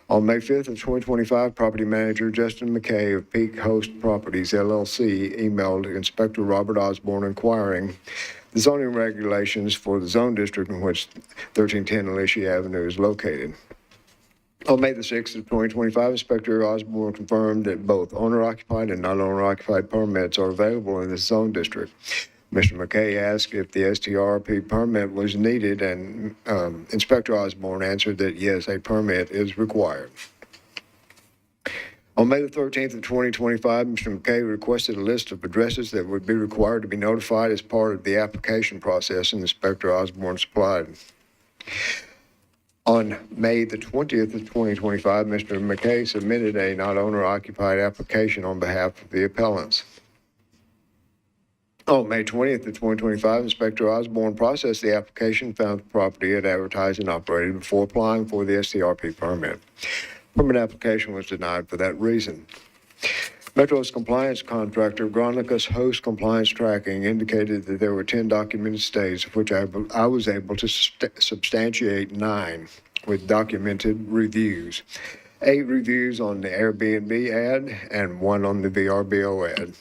On May 5th of 2025, property manager Justin McKay of Peak Host Properties, LLC, emailed Inspector Robert Osborne inquiring the zoning regulations for the zone district in which 1310 Lishy Avenue is located. On May the 6th of 2025, Inspector Osborne confirmed that both owner-occupied and non-owner-occupied permits are available in this zone district. Mr. McKay asked if the STRP permit was needed, and Inspector Osborne answered that yes, a permit is required. On May the 13th of 2025, Mr. McKay requested a list of addresses that would be required to be notified as part of the application process, and Inspector Osborne supplied. On May the 20th of 2025, Mr. McKay submitted a not owner-occupied application on behalf of the appellants. On May 20th of 2025, Inspector Osborne processed the application, found the property had advertised and operated before applying for the STRP permit. Permit application was denied for that reason. Metro's compliance contractor, Gronicus Host Compliance Tracking, indicated that there were 10 documented stays, of which I was able to substantiate 9 with documented reviews. 8 reviews on the Airbnb ad and 1 on the VRBO ad.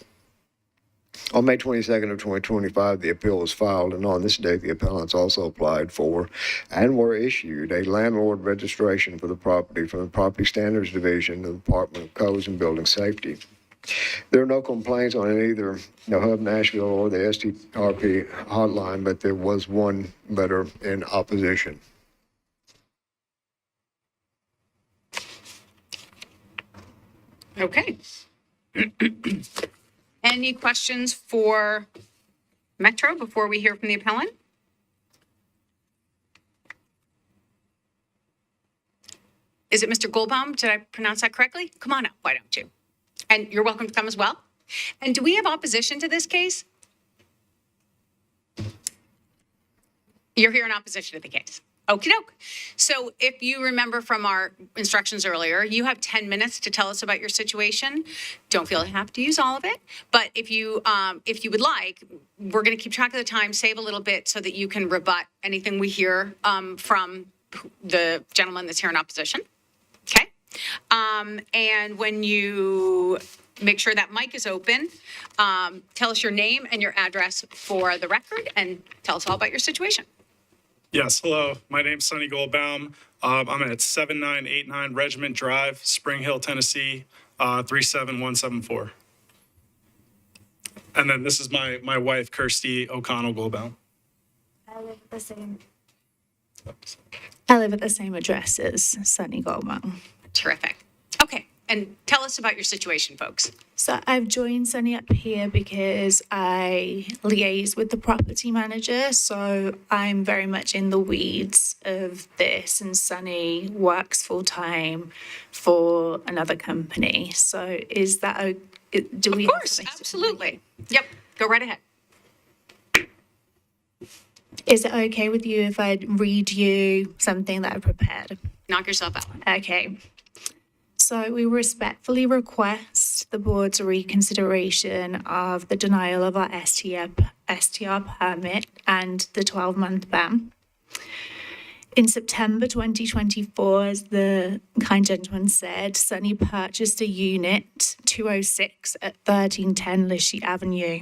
On May 22nd of 2025, the appeal was filed, and on this date, the appellants also applied for and were issued a landlord registration for the property from the Property Standards Division of the Department of Codes and Building Safety. There are no complaints on either the Hub Nashville or the STRP hotline, but there was one letter in opposition. Okay. Any questions for Metro before we hear from the appellant? Is it Mr. Goldbaum? Did I pronounce that correctly? Come on up, why don't you? And you're welcome to come as well. And do we have opposition to this case? You're here in opposition to the case. Okie doke. So if you remember from our instructions earlier, you have 10 minutes to tell us about your situation. Don't feel you have to use all of it, but if you would like, we're going to keep track of the time, save a little bit so that you can rebut anything we hear from the gentleman that's here in opposition. Okay. And when you make sure that mic is open, tell us your name and your address for the record and tell us all about your situation. Yes, hello. My name's Sonny Goldbaum. I'm at 7989 Regiment Drive, Spring Hill, Tennessee, 37174. And then this is my wife, Kirsty O'Connell Goldbaum. I live at the same address as Sunny Goldbaum. Terrific. Okay. And tell us about your situation, folks. So I've joined Sunny up here because I liaise with the property manager. So I'm very much in the weeds of this, and Sunny works full time for another company. So is that, do we? Of course, absolutely. Yep. Go right ahead. Is it okay with you if I read you something that I prepared? Knock yourself out. Okay. So we respectfully request the board's reconsideration of the denial of our STR permit and the 12-month ban. In September 2024, as the kind gentleman said, Sunny purchased a unit 206 at 1310 Lishy Avenue,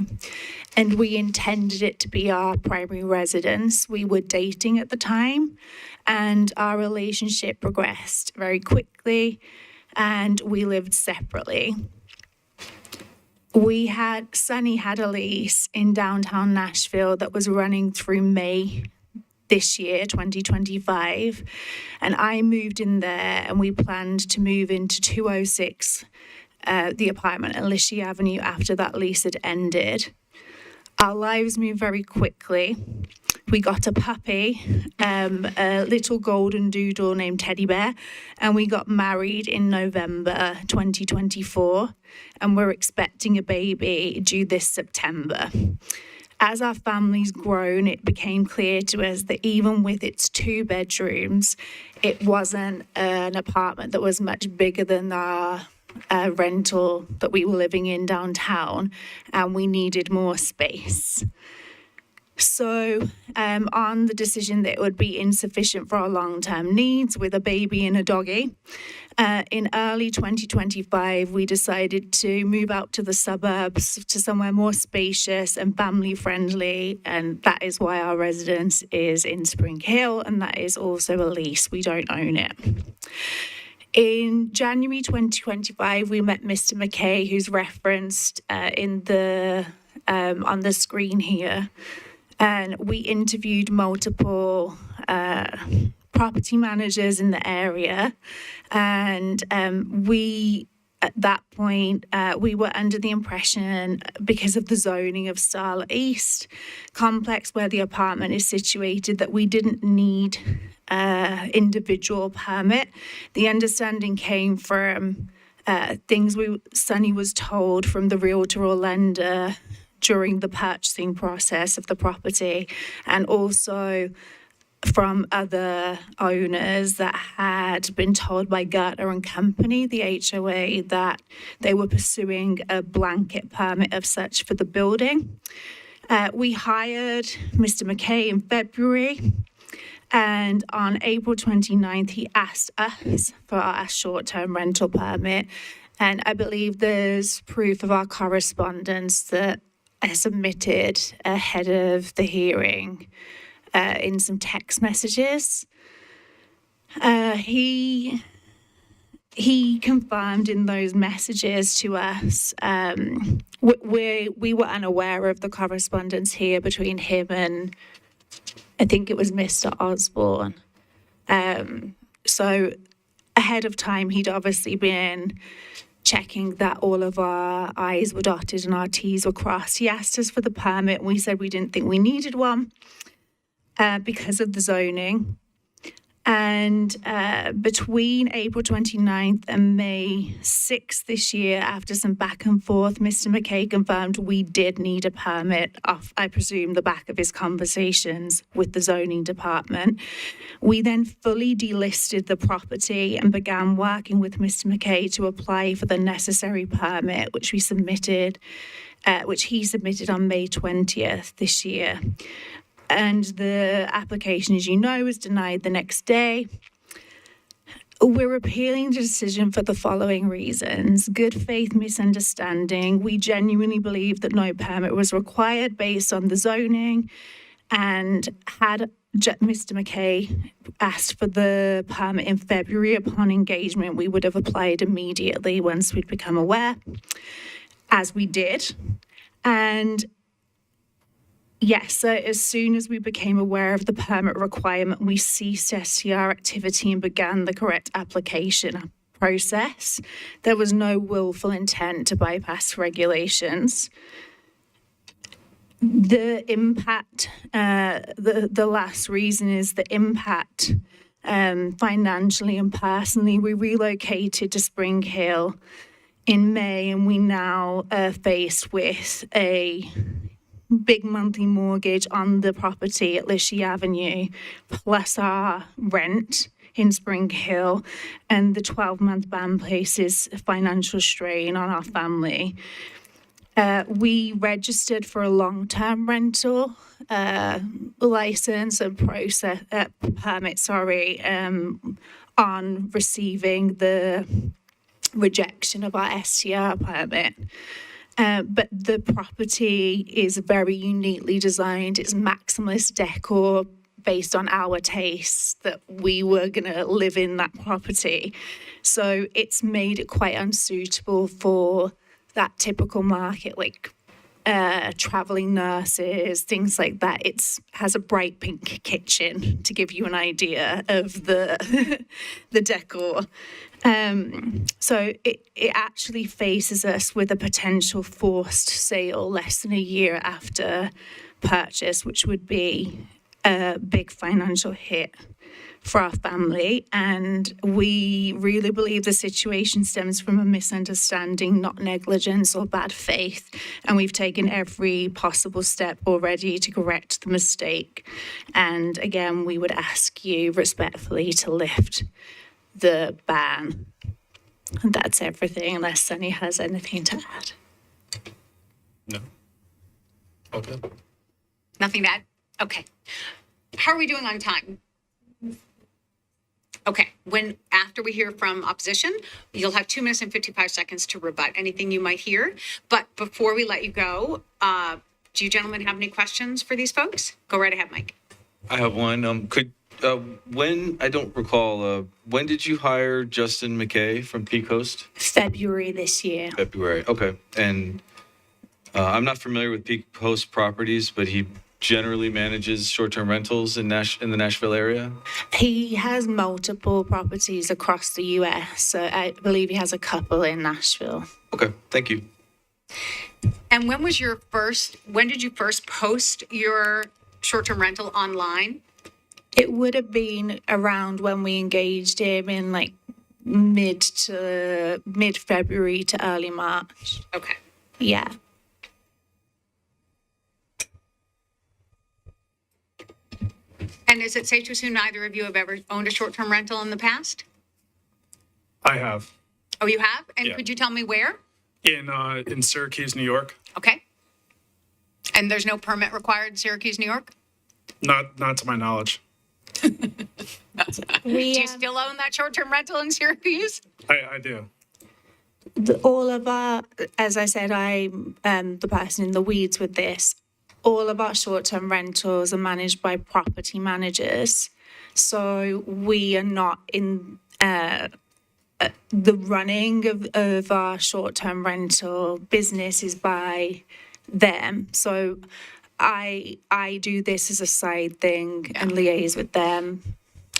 and we intended it to be our primary residence. We were dating at the time, and our relationship progressed very quickly, and we lived separately. Sunny had a lease in downtown Nashville that was running through May this year, 2025, and I moved in there, and we planned to move into 206, the apartment at Lishy Avenue after that lease had ended. Our lives moved very quickly. We got a puppy, a little golden doodle named Teddy Bear, and we got married in November 2024, and we're expecting a baby due this September. As our family's grown, it became clear to us that even with its 2 bedrooms, it wasn't an apartment that was much bigger than our rental that we were living in downtown, and we needed more space. So on the decision that it would be insufficient for our long-term needs with a baby and a doggy, in early 2025, we decided to move out to the suburbs to somewhere more spacious and family-friendly, and that is why our residence is in Spring Hill, and that is also a lease. We don't own it. In January 2025, we met Mr. McKay, who's referenced on the screen here. And we interviewed multiple property managers in the area. And at that point, we were under the impression, because of the zoning of Starla East complex where the apartment is situated, that we didn't need individual permit. The understanding came from things Sunny was told from the realtor or lender during the purchasing process of the property, and also from other owners that had been told by Gertler and Company, the HOA, that they were pursuing a blanket permit of such for the building. We hired Mr. McKay in February, and on April 29th, he asked us for our short-term rental permit. And I believe there's proof of our correspondence that I submitted ahead of the hearing in some text messages. He confirmed in those messages to us, we were unaware of the correspondence here between him and, I think it was Mr. Osborne. So ahead of time, he'd obviously been checking that all of our I's were dotted and our T's were crossed. He asked us for the permit, and we said we didn't think we needed one because of the zoning. And between April 29th and May 6th this year, after some back and forth, Mr. McKay confirmed we did need a permit off, I presume, the back of his conversations with the zoning department. We then fully delisted the property and began working with Mr. McKay to apply for the necessary permit, which he submitted on May 20th this year. And the application, as you know, was denied the next day. We're appealing the decision for the following reasons. Good faith misunderstanding. We genuinely believe that no permit was required based on the zoning, and had Mr. McKay asked for the permit in February upon engagement, we would have applied immediately once we'd become aware, as we did. And yes, so as soon as we became aware of the permit requirement, we ceased STR activity and began the correct application process. There was no willful intent to bypass regulations. The impact, the last reason is the impact financially and personally. We relocated to Spring Hill in May, and we now are faced with a big monthly mortgage on the property at Lishy Avenue, plus our rent in Spring Hill, and the 12-month ban places financial strain on our family. We registered for a long-term rental license and permit, on receiving the rejection of our STR permit. But the property is very uniquely designed. It's maximalist decor based on our tastes, that we were going to live in that property. So it's made it quite unsuitable for that typical market, like traveling nurses, things like that. It has a bright pink kitchen, to give you an idea of the decor. So it actually faces us with a potential forced sale less than a year after purchase, which would be a big financial hit for our family. And we really believe the situation stems from a misunderstanding, not negligence or bad faith. And we've taken every possible step already to correct the mistake. And again, we would ask you respectfully to lift the ban. And that's everything, unless Sunny has anything to add. No. Okay. Nothing to add? Okay. How are we doing on time? Okay, after we hear from opposition, you'll have 2 minutes and 55 seconds to rebut anything you might hear. But before we let you go, do you gentlemen have any questions for these folks? Go right ahead, Mike. I have one. I don't recall, when did you hire Justin McKay from Peak Coast? February this year. February, okay. And I'm not familiar with Peak Coast properties, but he generally manages short-term rentals in the Nashville area? He has multiple properties across the US, so I believe he has a couple in Nashville. Okay, thank you. And when did you first post your short-term rental online? It would have been around when we engaged him in like mid-February to early March. Okay. Yeah. And is it safe to assume neither of you have ever owned a short-term rental in the past? I have Oh, you have? And Yeah. could you tell me where? in Syracuse, New York. Okay. And there's no permit required in Syracuse, New York? Not to my knowledge. Do you still own that short-term rental in Syracuse? I do. All of our, as I said, I'm the person in the weeds with this. All of our short-term rentals are managed by property managers. So we are not in the running of our short-term rental business is by them. So I do this as a side thing and liaise with them.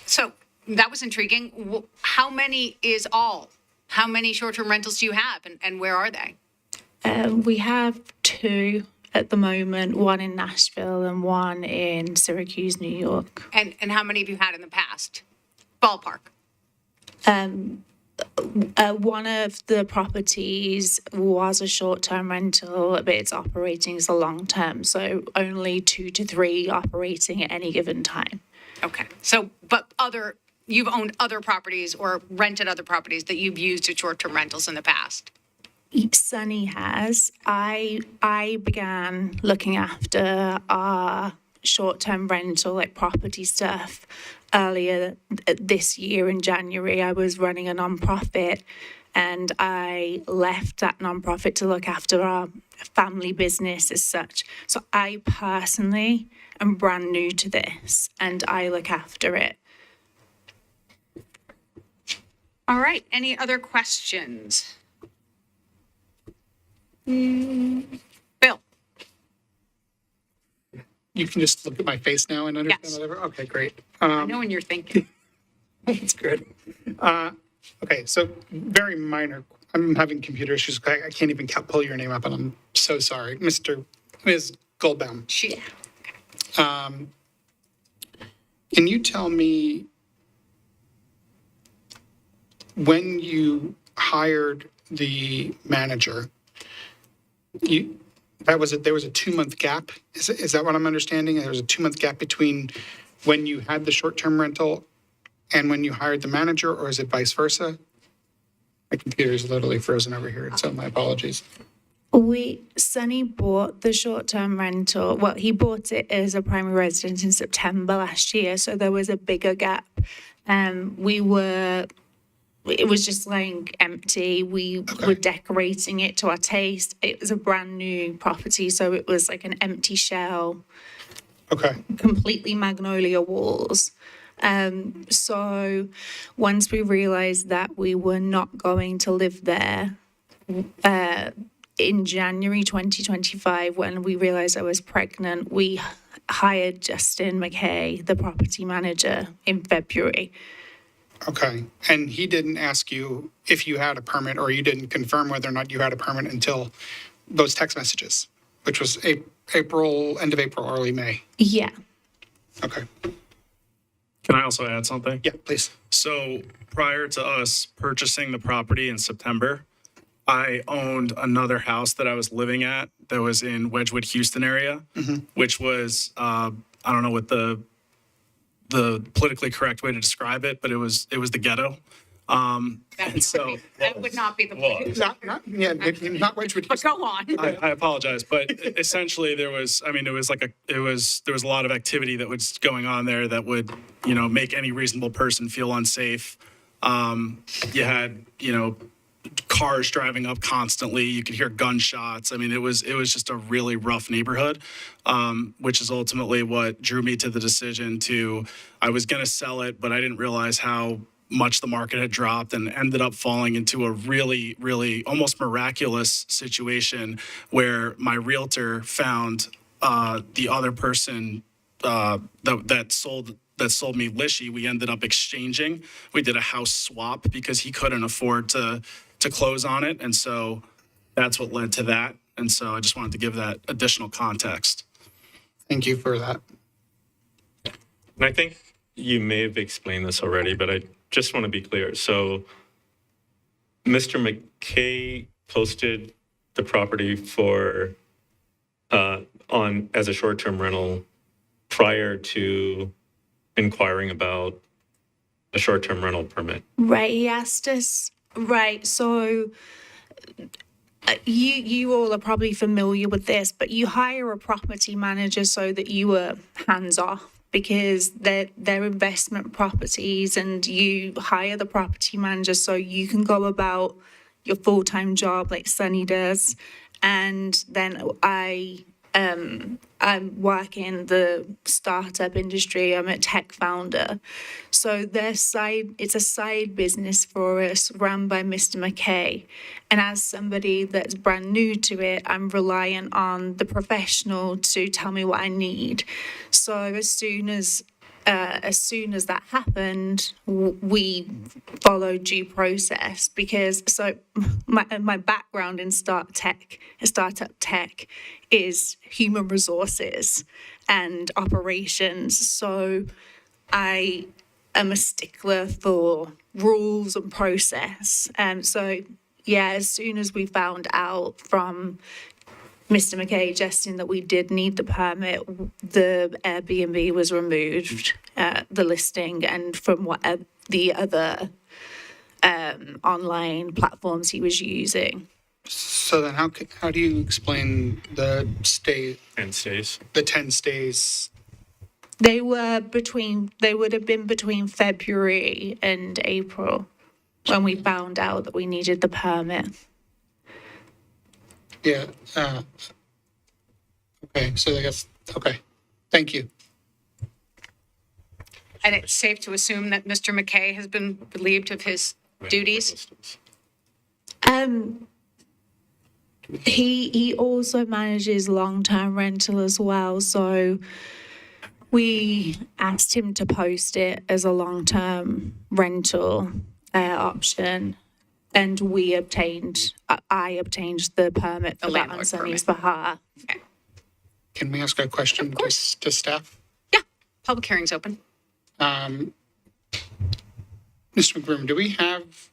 So that was intriguing. How many is all? How many short-term rentals do you have and where are they? We have 2 at the moment, one in Nashville and one in Syracuse, New York. And how many have you had in the past? Ballpark. One of the properties was a short-term rental, but it's operating as a long-term, so only 2 to 3 operating at any given time. Okay. So, but you've owned other properties or rented other properties that you've used as short-term rentals in the past? Sunny has. I began looking after our short-term rental, like property stuff, earlier this year in January. I was running a nonprofit and I left that nonprofit to look after our family business as such. So I personally am brand new to this and I look after it. All right. Any other questions? Bill? You can just look at my face now and understand Yes. whatever? Okay, great. I know when you're thinking. That's good. Okay, so very minor. I'm having computer issues. I can't even pull your name up, and I'm so sorry. Ms. Goldbaum, can you tell me when you hired the manager, there was a 2-month gap? Is that what I'm understanding? There was a 2-month gap between when you had the short-term rental and when you hired the manager, or is it vice versa? My computer is literally frozen over here, so my apologies. Sunny bought the short-term rental. Well, he bought it as a primary residence in September last year, so there was a bigger gap. It was just lying empty. We were decorating it to our taste. It was a brand new property, so it was like an empty shell. Okay. Completely magnolia walls. So once we realized that we were not going to live there, in January 2025, when we realized I was pregnant, we hired Justin McKay, the property manager, in February. Okay. And he didn't ask you if you had a permit, or you didn't confirm whether or not you had a permit until those text messages, which was April, end of April, early May. Yeah. Okay. Can I also add something? Yeah, please. So prior to us purchasing the property in September, I owned another house that I was living at that was in Wedgwood, Houston area, which was, I don't know what the politically correct way to describe it, but it was the ghetto. That would not be the point. Not Wedgwood. But go on. I apologize, but essentially there was a lot of activity that was going on there that would, make any reasonable person feel unsafe. You had, cars driving up constantly. You could hear gunshots. I mean, it was just a really rough neighborhood, which is ultimately what drew me to the decision I was going to sell it, but I didn't realize how much the market had dropped, and ended up falling into a really, really almost miraculous situation where my realtor found the other person that sold me Lishy. We ended up exchanging. We did a house swap because he couldn't afford to close on it, and so that's what led to that. And so I just wanted to give that additional context. Thank you for that. And I think you may have explained this already, but I just want to be clear. So Mr. McKay posted the property for as a short-term rental prior to inquiring about a short-term rental permit? Right, he asked us, right, so you all are probably familiar with this, but you hire a property manager so that you are hands off because they're investment properties, and you hire the property manager so you can go about your full-time job like Sunny does. And then I'm working in the startup industry. I'm a tech founder. So it's a side business for us run by Mr. McKay. And as somebody that's brand new to it, I'm reliant on the professional to tell me what I need. So as soon as that happened, we followed due process because my background in startup tech is human resources and operations. So I am a stickler for rules and process. So yeah, as soon as we found out from Mr. McKay suggesting that we did need the permit, the Airbnb was removed, the listing, and from what the other online platforms he was using. So then how do you explain the And stays. the 10 stays? They would have been between February and April when we found out that we needed the permit. Yeah. Okay, so I guess, okay, thank you. And it's safe to assume that Mr. McKay has been relieved of his duties? He also manages long-term rental as well, so we asked him to post it as a long-term rental option, and I obtained the permit for that on landlord Sunny's permit. behalf. Okay. Can we ask a question Of course. to staff? Yeah, public hearing's open. Mr. McGroom, do we have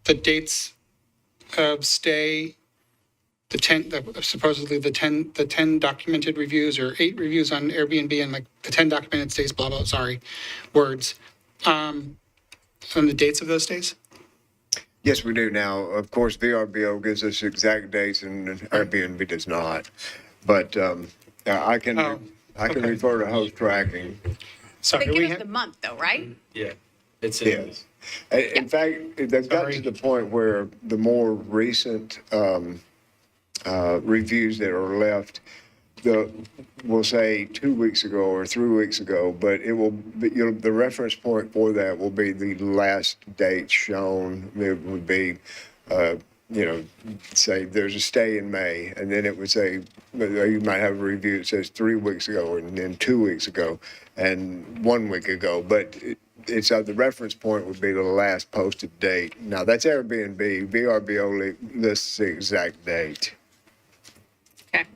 the dates of stay, supposedly the 10 documented reviews or 8 reviews on Airbnb and like the 10 documented stays, blah, blah, words, and the dates of those stays? Yes, we do now. Of course, VRBO gives us exact dates and Airbnb does not. But I can okay. refer to host tracking. Sorry, They do we give us have, the month though, right? Yeah, it's Yes. In fact, they've gotten to the point where the more recent reviews that are left, we'll say 2 weeks ago or 3 weeks ago, but it will be, the reference point for that will be the last date shown. It would be, say there's a stay in May, and then it would say, you might have a review that says 3 weeks ago, and then 2 weeks ago, and 1 week ago, but it's the reference point would be the last posted date. Now, that's Airbnb. VRBO lists the exact date. Okay.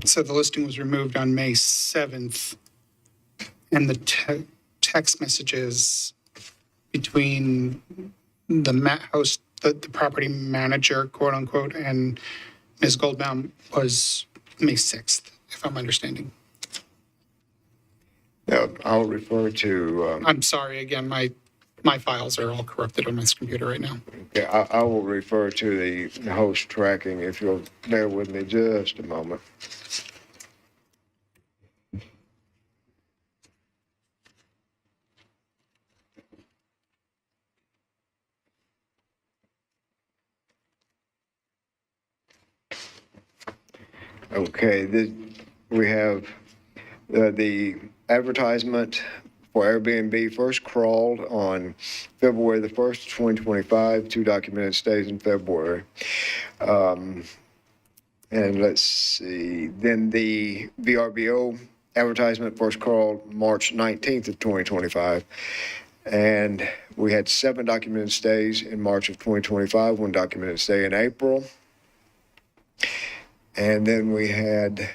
so the listing was removed on May 7th, and the text messages between the host, the property manager, quote unquote, and Ms. Goldbaum was May 6th, if I'm understanding. Now, I'll refer to, I'm sorry, again, my files are all corrupted on this computer right now. I will refer to the host tracking if you'll bear with me just a moment. Okay, we have the advertisement for Airbnb first crawled on February the 1st, 2025, 2 documented stays in February. And let's see, then the VRBO advertisement first crawled March 19th of 2025. And we had 7 documented stays in March of 2025, 1 documented stay in April. And then we had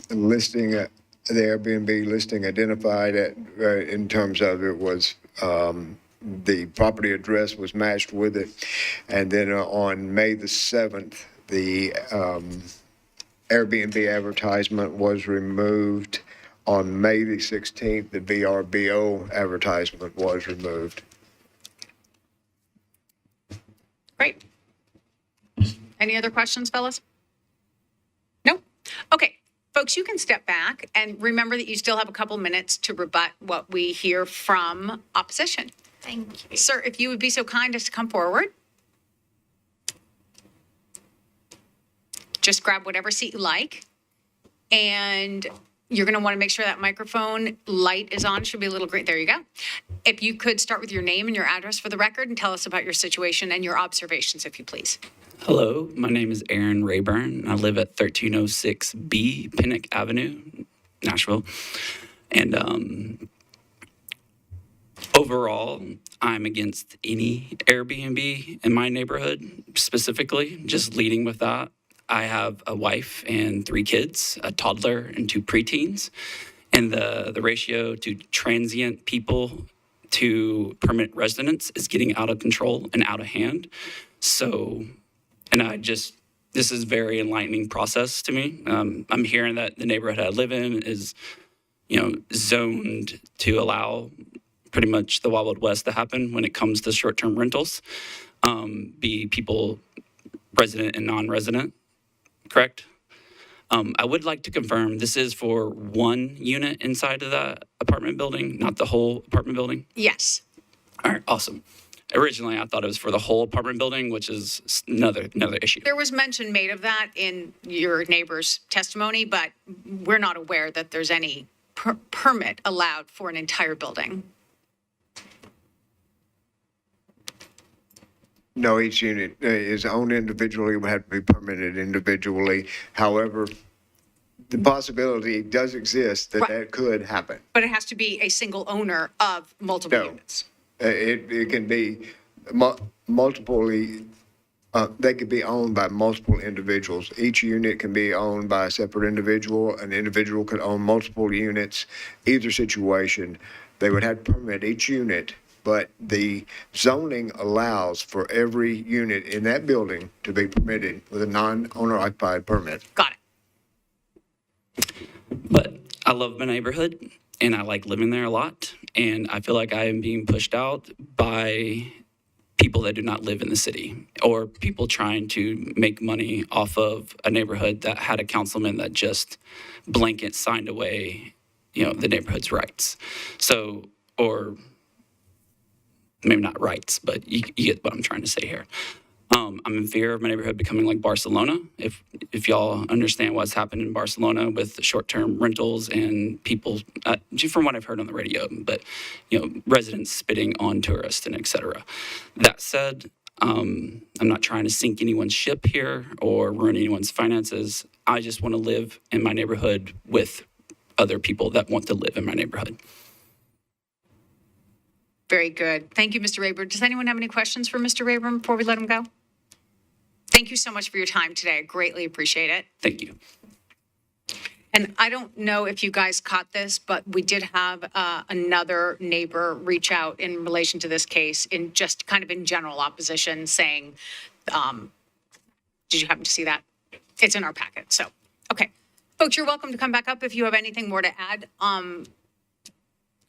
listing, the Airbnb listing identified in terms of it was the property address was matched with it. And then on May the 7th, the Airbnb advertisement was removed. On May the 16th, the VRBO advertisement was removed. Great. Any other questions, fellas? No? Okay, folks, you can step back and remember that you still have a couple minutes to rebut what we hear from opposition. Thank you. Sir, if you would be so kind as to come forward. Just grab whatever seat you like. And you're going to want to make sure that microphone light is on. Should be a little green. There you go. If you could start with your name and your address for the record and tell us about your situation and your observations, if you please. Hello, my name is Aaron Rayburn. I live at 1306B Pinnock Avenue, Nashville. And overall, I'm against any Airbnb in my neighborhood, specifically, just leading with that. I have a wife and 3 kids, a toddler and 2 preteens. And the ratio to transient people to permanent residents is getting out of control and out of hand. So, and this is a very enlightening process to me. I'm hearing that the neighborhood I live in is, zoned to allow pretty much the Wild Wild West to happen when it comes to short-term rentals, be people resident and non-resident, correct? I would like to confirm this is for one unit inside of that apartment building, not the whole apartment building? Yes. All right, awesome. Originally, I thought it was for the whole apartment building, which is another issue. There was mention made of that in your neighbor's testimony, but we're not aware that there's any permit allowed for an entire building. No, each unit is owned individually, would have to be permitted individually. However, the possibility does exist that Right. that could happen. But it has to be a single owner of multiple No. units. It can be multiply, they could be owned by multiple individuals. Each unit can be owned by a separate individual. An individual could own multiple units. Either situation, they would have to permit each unit, but the zoning allows for every unit in that building to be permitted with a non-owner occupied permit. Got it. But I love my neighborhood, and I like living there a lot. And I feel like I am being pushed out by people that do not live in the city, or people trying to make money off of a neighborhood that had a councilman that just blanket signed away, the neighborhood's rights. So, or maybe not rights, but you get what I'm trying to say here. I'm in fear of my neighborhood becoming like Barcelona. If y'all understand what's happened in Barcelona with short-term rentals and people, from what I've heard on the radio, but residents spitting on tourists and et cetera. That said, I'm not trying to sink anyone's ship here or ruin anyone's finances. I just want to live in my neighborhood with other people that want to live in my neighborhood. Very good. Thank you, Mr. Rayburn. Does anyone have any questions for Mr. Rayburn before we let him go? Thank you so much for your time today. I greatly appreciate it. Thank you. And I don't know if you guys caught this, but we did have another neighbor reach out in relation to this case in just kind of in general opposition saying, did you happen to see that? It's in our packet. So, okay. Folks, you're welcome to come back up if you have anything more to add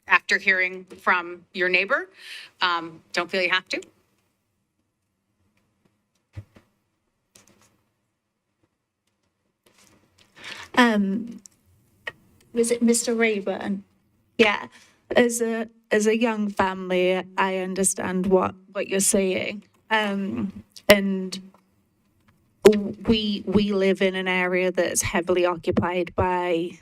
after hearing from your neighbor. Don't feel you have to. Was it Mr. Rayburn? Yeah. As a young family, I understand what you're saying. And we live in an area that's heavily occupied by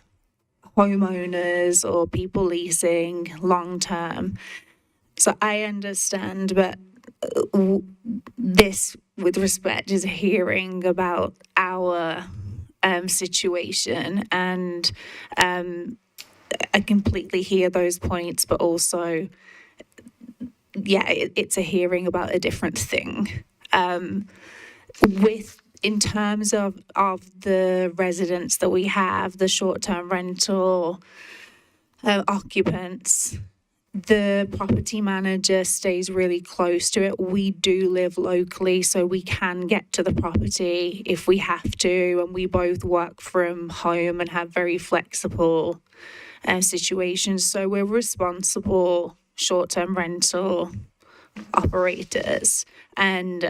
homeowners or people leasing long term. So I understand, but this, with respect, is a hearing about our situation, and I completely hear those points, but also, it's a hearing about a different thing. In terms of the residents that we have, the short-term rental occupants, the property manager stays really close to it. We do live locally, so we can get to the property if we have to, and we both work from home and have very flexible situations. So we're responsible short-term rental operators. And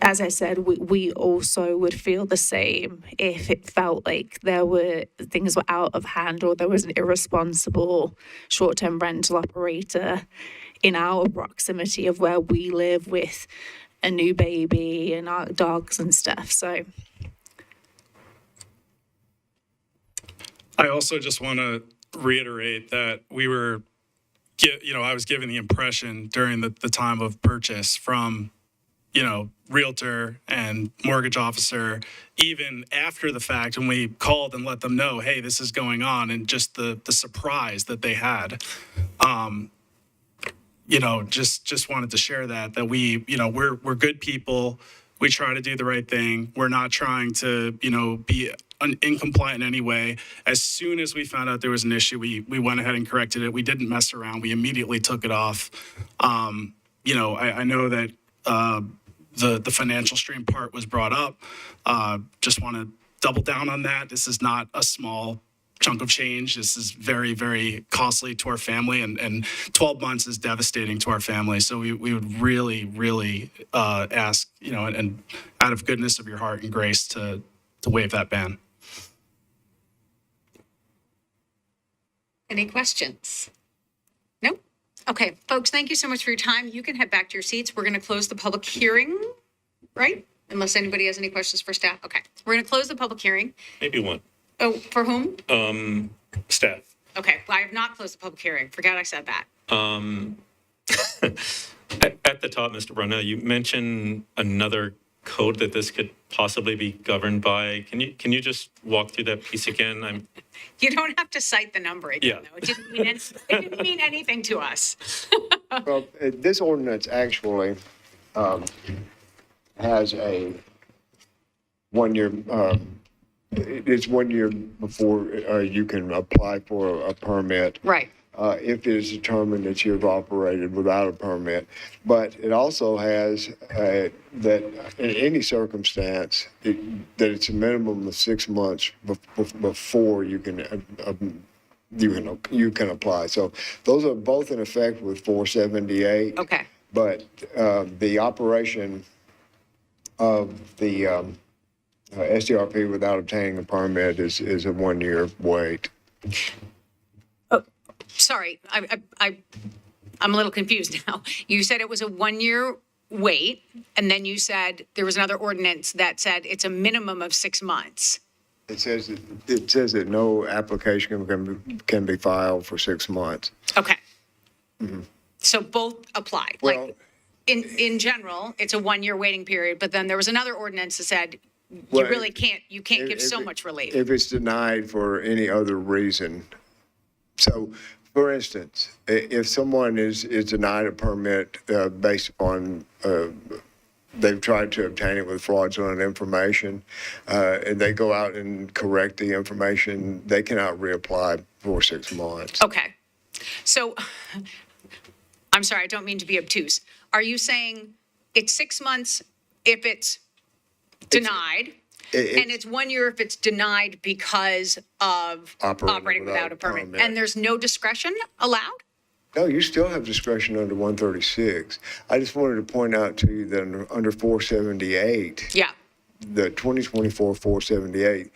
as I said, we also would feel the same if it felt like things were out of hand or there was an irresponsible short-term rental operator in our proximity of where we live with a new baby and our dogs and stuff. So I also just want to reiterate that I was given the impression during the time of purchase from, realtor and mortgage officer, even after the fact, when we called and let them know, hey, this is going on, and just the surprise that they had. Just wanted to share that we're good people. We try to do the right thing. We're not trying to, be incompliant in any way. As soon as we found out there was an issue, we went ahead and corrected it. We didn't mess around. We immediately took it off. I know that the financial stream part was brought up. Just want to double down on that. This is not a small chunk of change. This is very, very costly to our family, and 12 months is devastating to our family. So we would really, really ask, and out of goodness of your heart and grace to waive that ban. Any questions? No? Okay, folks, thank you so much for your time. You can head back to your seats. We're going to close the public hearing, right? Unless anybody has any questions for staff. Okay, we're going to close the public hearing. Maybe one. Oh, for whom? Staff. Okay, well, I have not closed the public hearing. Forgot I said that. At the top, Mr. Brunel, you mentioned another code that this could possibly be governed by. Can you just walk through that piece again? You don't have to cite the number again, Yeah. though. It didn't mean anything to us. Well, this ordinance actually has a 1 year, it's 1 year before you can apply for a permit. Right. If it is determined that you've operated without a permit. But it also has that in any circumstance, that it's a minimum of 6 months before you can apply. So those are both in effect with 478. Okay. But the operation of the SDRP without obtaining a permit is a 1 year wait. Sorry, I'm a little confused now. You said it was a 1 year wait, and then you said there was another ordinance that said it's a minimum of 6 months. It says that no application can be filed for 6 months. Okay. Mm-hmm. So both apply. Well, like in general, it's a 1 year waiting period, but then there was another ordinance that said you Well, really can't give so much relief. If it's denied for any other reason. So, for instance, if someone is denied a permit based upon they've tried to obtain it with fraudulent information, and they go out and correct the information, they cannot reapply for 6 months. Okay. So, I'm sorry, I don't mean to be obtuse. Are you saying it's 6 months if it's denied, and it's 1 year if it's denied because of operating without a permit? And there's no discretion allowed? No, you still have discretion under 136. I just wanted to point out to you that under 478, Yeah. the 2024 478,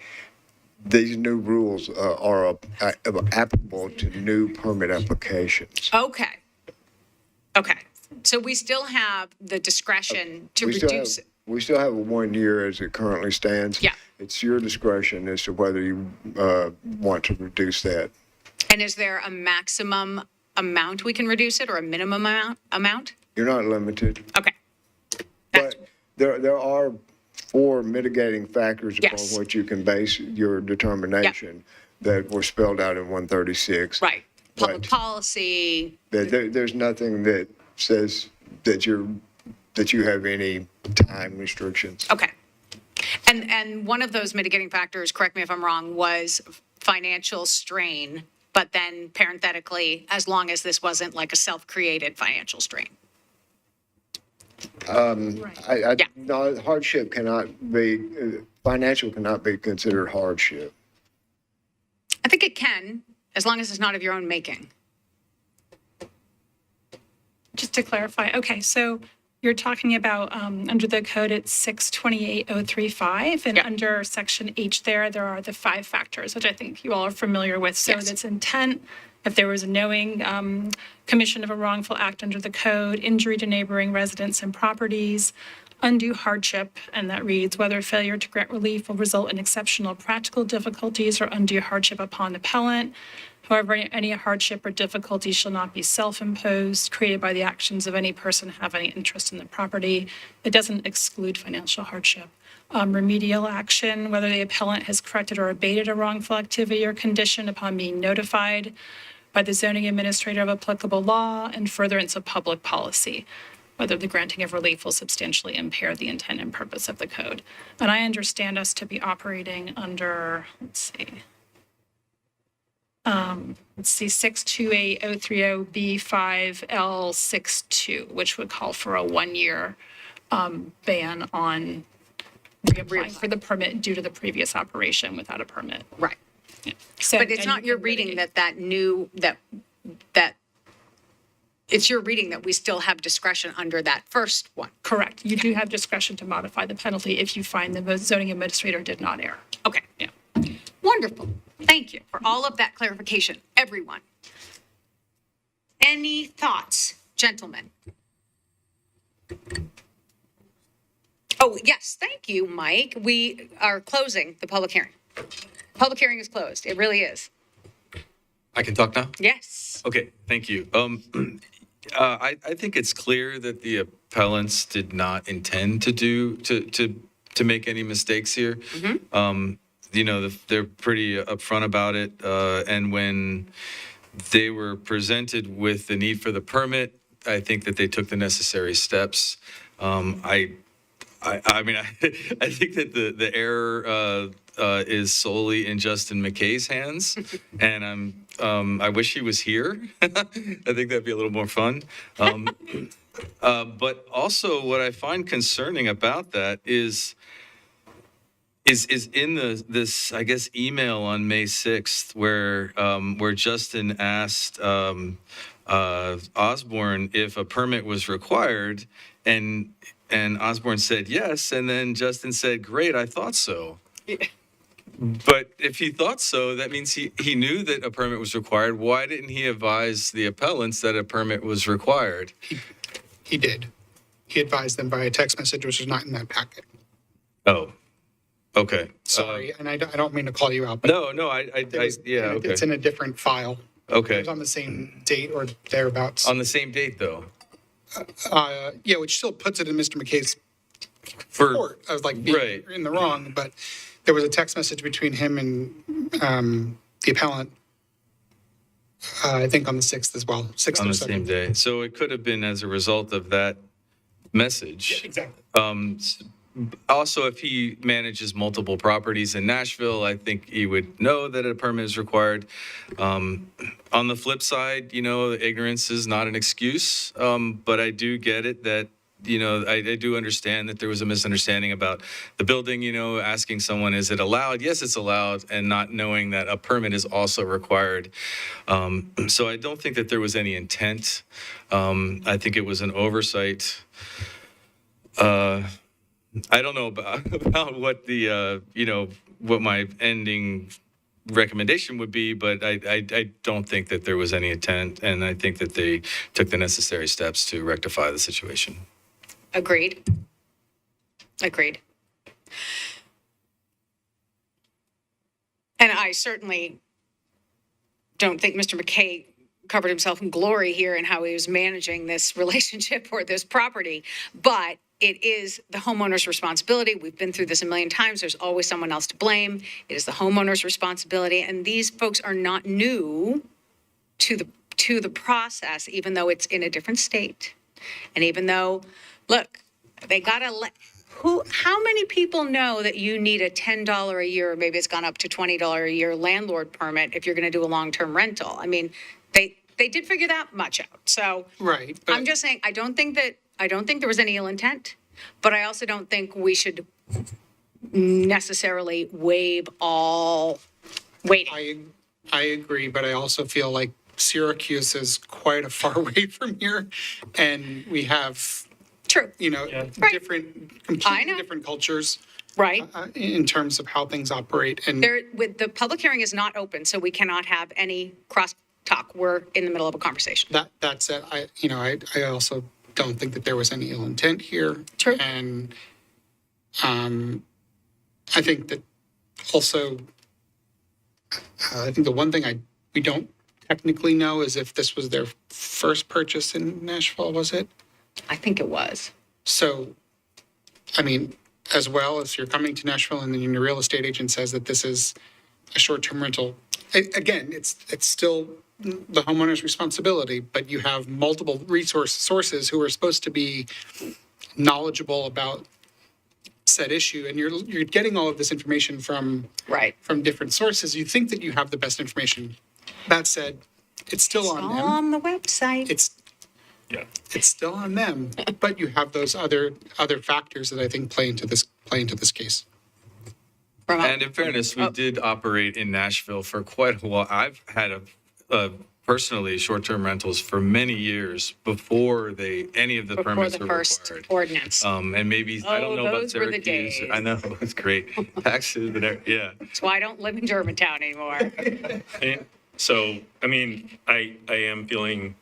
these new rules are applicable to new permit applications. Okay. Okay. So we still have the discretion to reduce it. We still have a 1 year as it currently stands. Yeah. It's your discretion as to whether you want to reduce that. And is there a maximum amount we can reduce it, or a minimum amount? You're not limited. Okay. But there are 4 mitigating factors upon Yes. which you can base your determination that were spelled out in 136. Right. Public But policy. there's nothing that says that you have any time restrictions. Okay. And one of those mitigating factors, correct me if I'm wrong, was financial strain but then parenthetically, as long as this wasn't like a self-created financial strain. Yeah. No, hardship cannot be, financial cannot be considered hardship. I think it can, as long as it's not of your own making. Just to clarify, okay, so you're talking about, under the code, it's 628035, and under section H there are the 5 factors, which I think you all are familiar with. So that's intent, if there was a knowing commission of a wrongful act under the code, injury to neighboring residents and properties, undue hardship, and that reads, whether failure to grant relief will result in exceptional practical difficulties or undue hardship upon the appellant. However, any hardship or difficulty shall not be self-imposed, created by the actions of any person having any interest in the property. It doesn't exclude financial hardship. Remedial action, whether the appellant has corrected or abated a wrongful activity or condition upon being notified by the zoning administrator of applicable law and furtherance of public policy, whether the granting of relief will substantially impair the intent and purpose of the code. And I understand us to be operating under, let's see, 628030B5L62, which would call for a 1-year ban on reapplying for the permit due to the previous operation without a permit. Right. Yeah. So, But it's and not you your can reading litigate. that it's your reading that we still have discretion under that first one. Correct. You do have discretion to modify the penalty if you find the zoning administrator did not err. Okay. Yeah. Wonderful. Thank you for all of that clarification, everyone. Any thoughts, gentlemen? Oh, yes, thank you, Mike. We are closing the public hearing. Public hearing is closed. It really is. I can talk now? Yes. Okay, thank you. I think it's clear that the appellants did not intend to make any mistakes here. They're pretty upfront about it. And when they were presented with the need for the permit, I think that they took the necessary steps. I think that the error is solely in Justin McKay's hands, and I wish he was here. I think that'd be a little more fun. But also, what I find concerning about that is in this I guess email on May 6th where Justin asked Osborne if a permit was required, and Osborne said yes, and then Justin said, "Great, I thought so." But if he thought so, that means he knew that a permit was required. Why didn't he advise the appellants that a permit was required? He did. He advised them by a text message, which is not in that packet. Oh, okay. Sorry, and I don't mean to call you out. But No, okay. It's in a different file. It Okay. was on the same date or thereabouts. On the same date, though. Yeah, which still puts it in Mr. McKay's For court. I was like being Right. in the wrong, but there was a text message between him and the appellant. I think on the 6th as well. 6th on or the 7th. same day. So it could have been as a result of that message. Exactly. Also, if he manages multiple properties in Nashville, I think he would know that a permit is required. On the flip side, ignorance is not an excuse, but I do get it that, I do understand that there was a misunderstanding about the building, asking someone, is it allowed? Yes, it's allowed, and not knowing that a permit is also required. So I don't think that there was any intent. I think it was an oversight. I don't know about what the, what my ending recommendation would be, but I don't think that there was any intent, and I think that they took the necessary steps to rectify the situation. Agreed. And I certainly don't think Mr. McKay covered himself in glory here in how he was managing this relationship or this property, but it is the homeowner's responsibility. We've been through this a million times. There's always someone else to blame. It is the homeowner's responsibility, and these folks are not new to the process, even though it's in a different state. And even though, look, they gotta How many people know that you need a $10 a year, or maybe it's gone up to $20 a year landlord permit if you're going to do a long-term rental? I mean, they did figure that much out. So Right. I'm just saying, I don't think there was any ill intent, but I also don't think we should necessarily waive all waiting. I agree, but I also feel like Syracuse is quite a far way from here, and we have, True. different, I completely know. different cultures Right. in terms of how things operate. And The public hearing is not open, so we cannot have any cross-talk. We're in the middle of a conversation. that said, I also don't think that there was any ill intent here. True. And I think that also, I think the one thing we don't technically know is if this was their first purchase in Nashville, was it? I think it was. So, I mean, as well as you're coming to Nashville and then your real estate agent says that this is a short-term rental, again, it's still the homeowner's responsibility, but you have multiple sources who are supposed to be knowledgeable about said issue, and you're getting all of this information from different sources. You think that you have the best information. That said, it's still on them. On the website. It's still on them, but you have those other factors that I think play into this case. And in fairness, we did operate in Nashville for quite a while. I've had personally short-term rentals for many years before any of the permits were first required. Ordinance. And maybe, I don't know about those were the Syracuse. days. I know, it's great. Taxes, yeah. That's why I don't live in Germantown anymore. So, I mean, I am feeling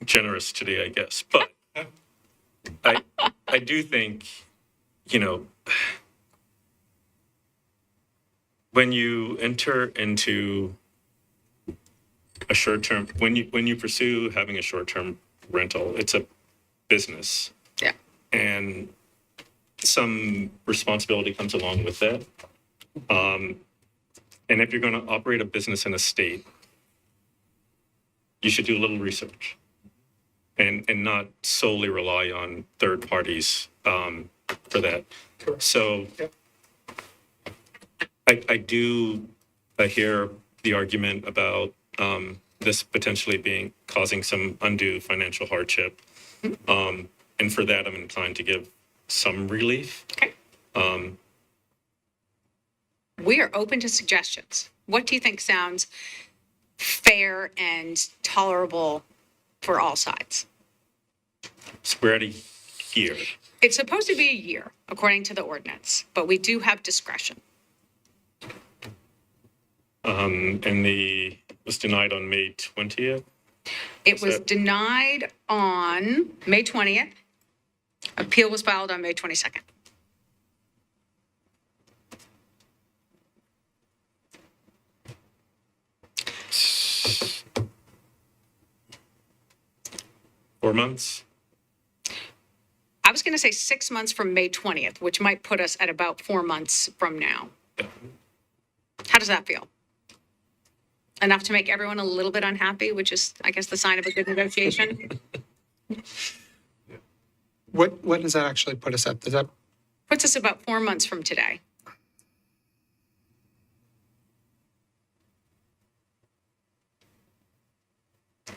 generous today, I guess, but I do think, when you enter into a short-term, when you pursue having a short-term rental, it's a business. Yeah. And some responsibility comes along with that. And if you're going to operate a business in a state, you should do a little research and not solely rely on third parties for that. Correct. So I hear the argument about this potentially causing some undue financial hardship. And for that, I'm inclined to give some relief. Okay. We are open to suggestions. What do you think sounds fair and tolerable for all sides? So we're already here. It's supposed to be a year, according to the ordinance, but we do have discretion. And was denied on May 20th. It was denied on May 20th. Appeal was filed on May 22nd. Four months. I was going to say 6 months from May 20th, which might put us at about 4 months from now. How does that feel? Enough to make everyone a little bit unhappy, which is, I guess, the sign of a good negotiation? What does that actually put us at? Does that Puts us about 4 months from today.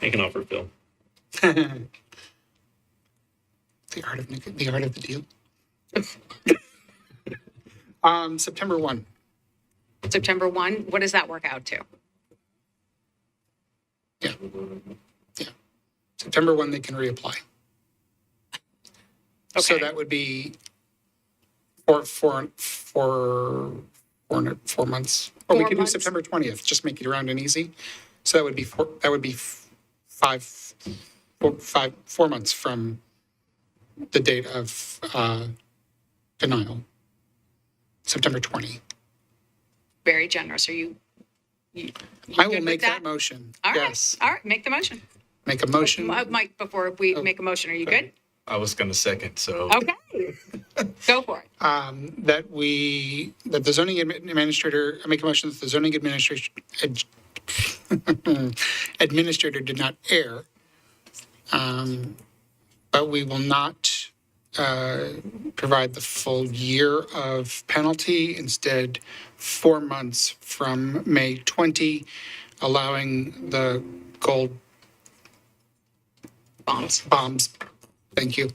Make an offer, Phil. the art of the deal? September 1. September 1, what does that work out to? Yeah. September 1, they can reapply. Okay. So that would be 4 months. Or we 4 could do months. September 20th, just make it round and easy. So that would be 4 months from the date of denial. September 20. Very generous. Are you I good will with make that? that motion. all right? Yes. All right, make the motion. Make a motion. Mike, before we make a motion, are you good? I was going to second, so. Okay. Go for it. That the zoning administrator, I make a motion that the zoning administrator did not err, but we will not provide the full year of penalty, instead 4 months from May 20, allowing the gold bombs, thank you,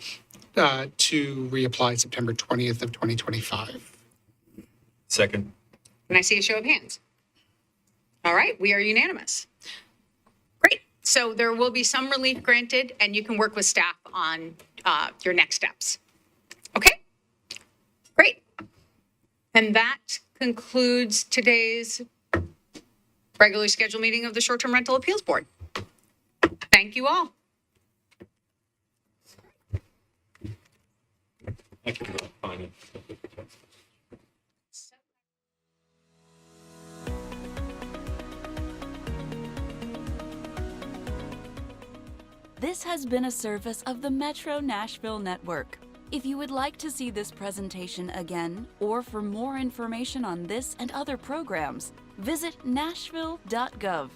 to reapply September 20th of 2025. Second. Can I see a show of hands? All right, we are unanimous. Great. So there will be some relief granted, and you can work with staff on your next steps. Okay? Great. And that concludes today's regularly scheduled meeting of the Short-Term Rental Appeals Board. Thank you all. I can find it. This has been a service of the Metro Nashville Network. If you would like to see this presentation again, or for more information on this and other programs, visit nashville.gov.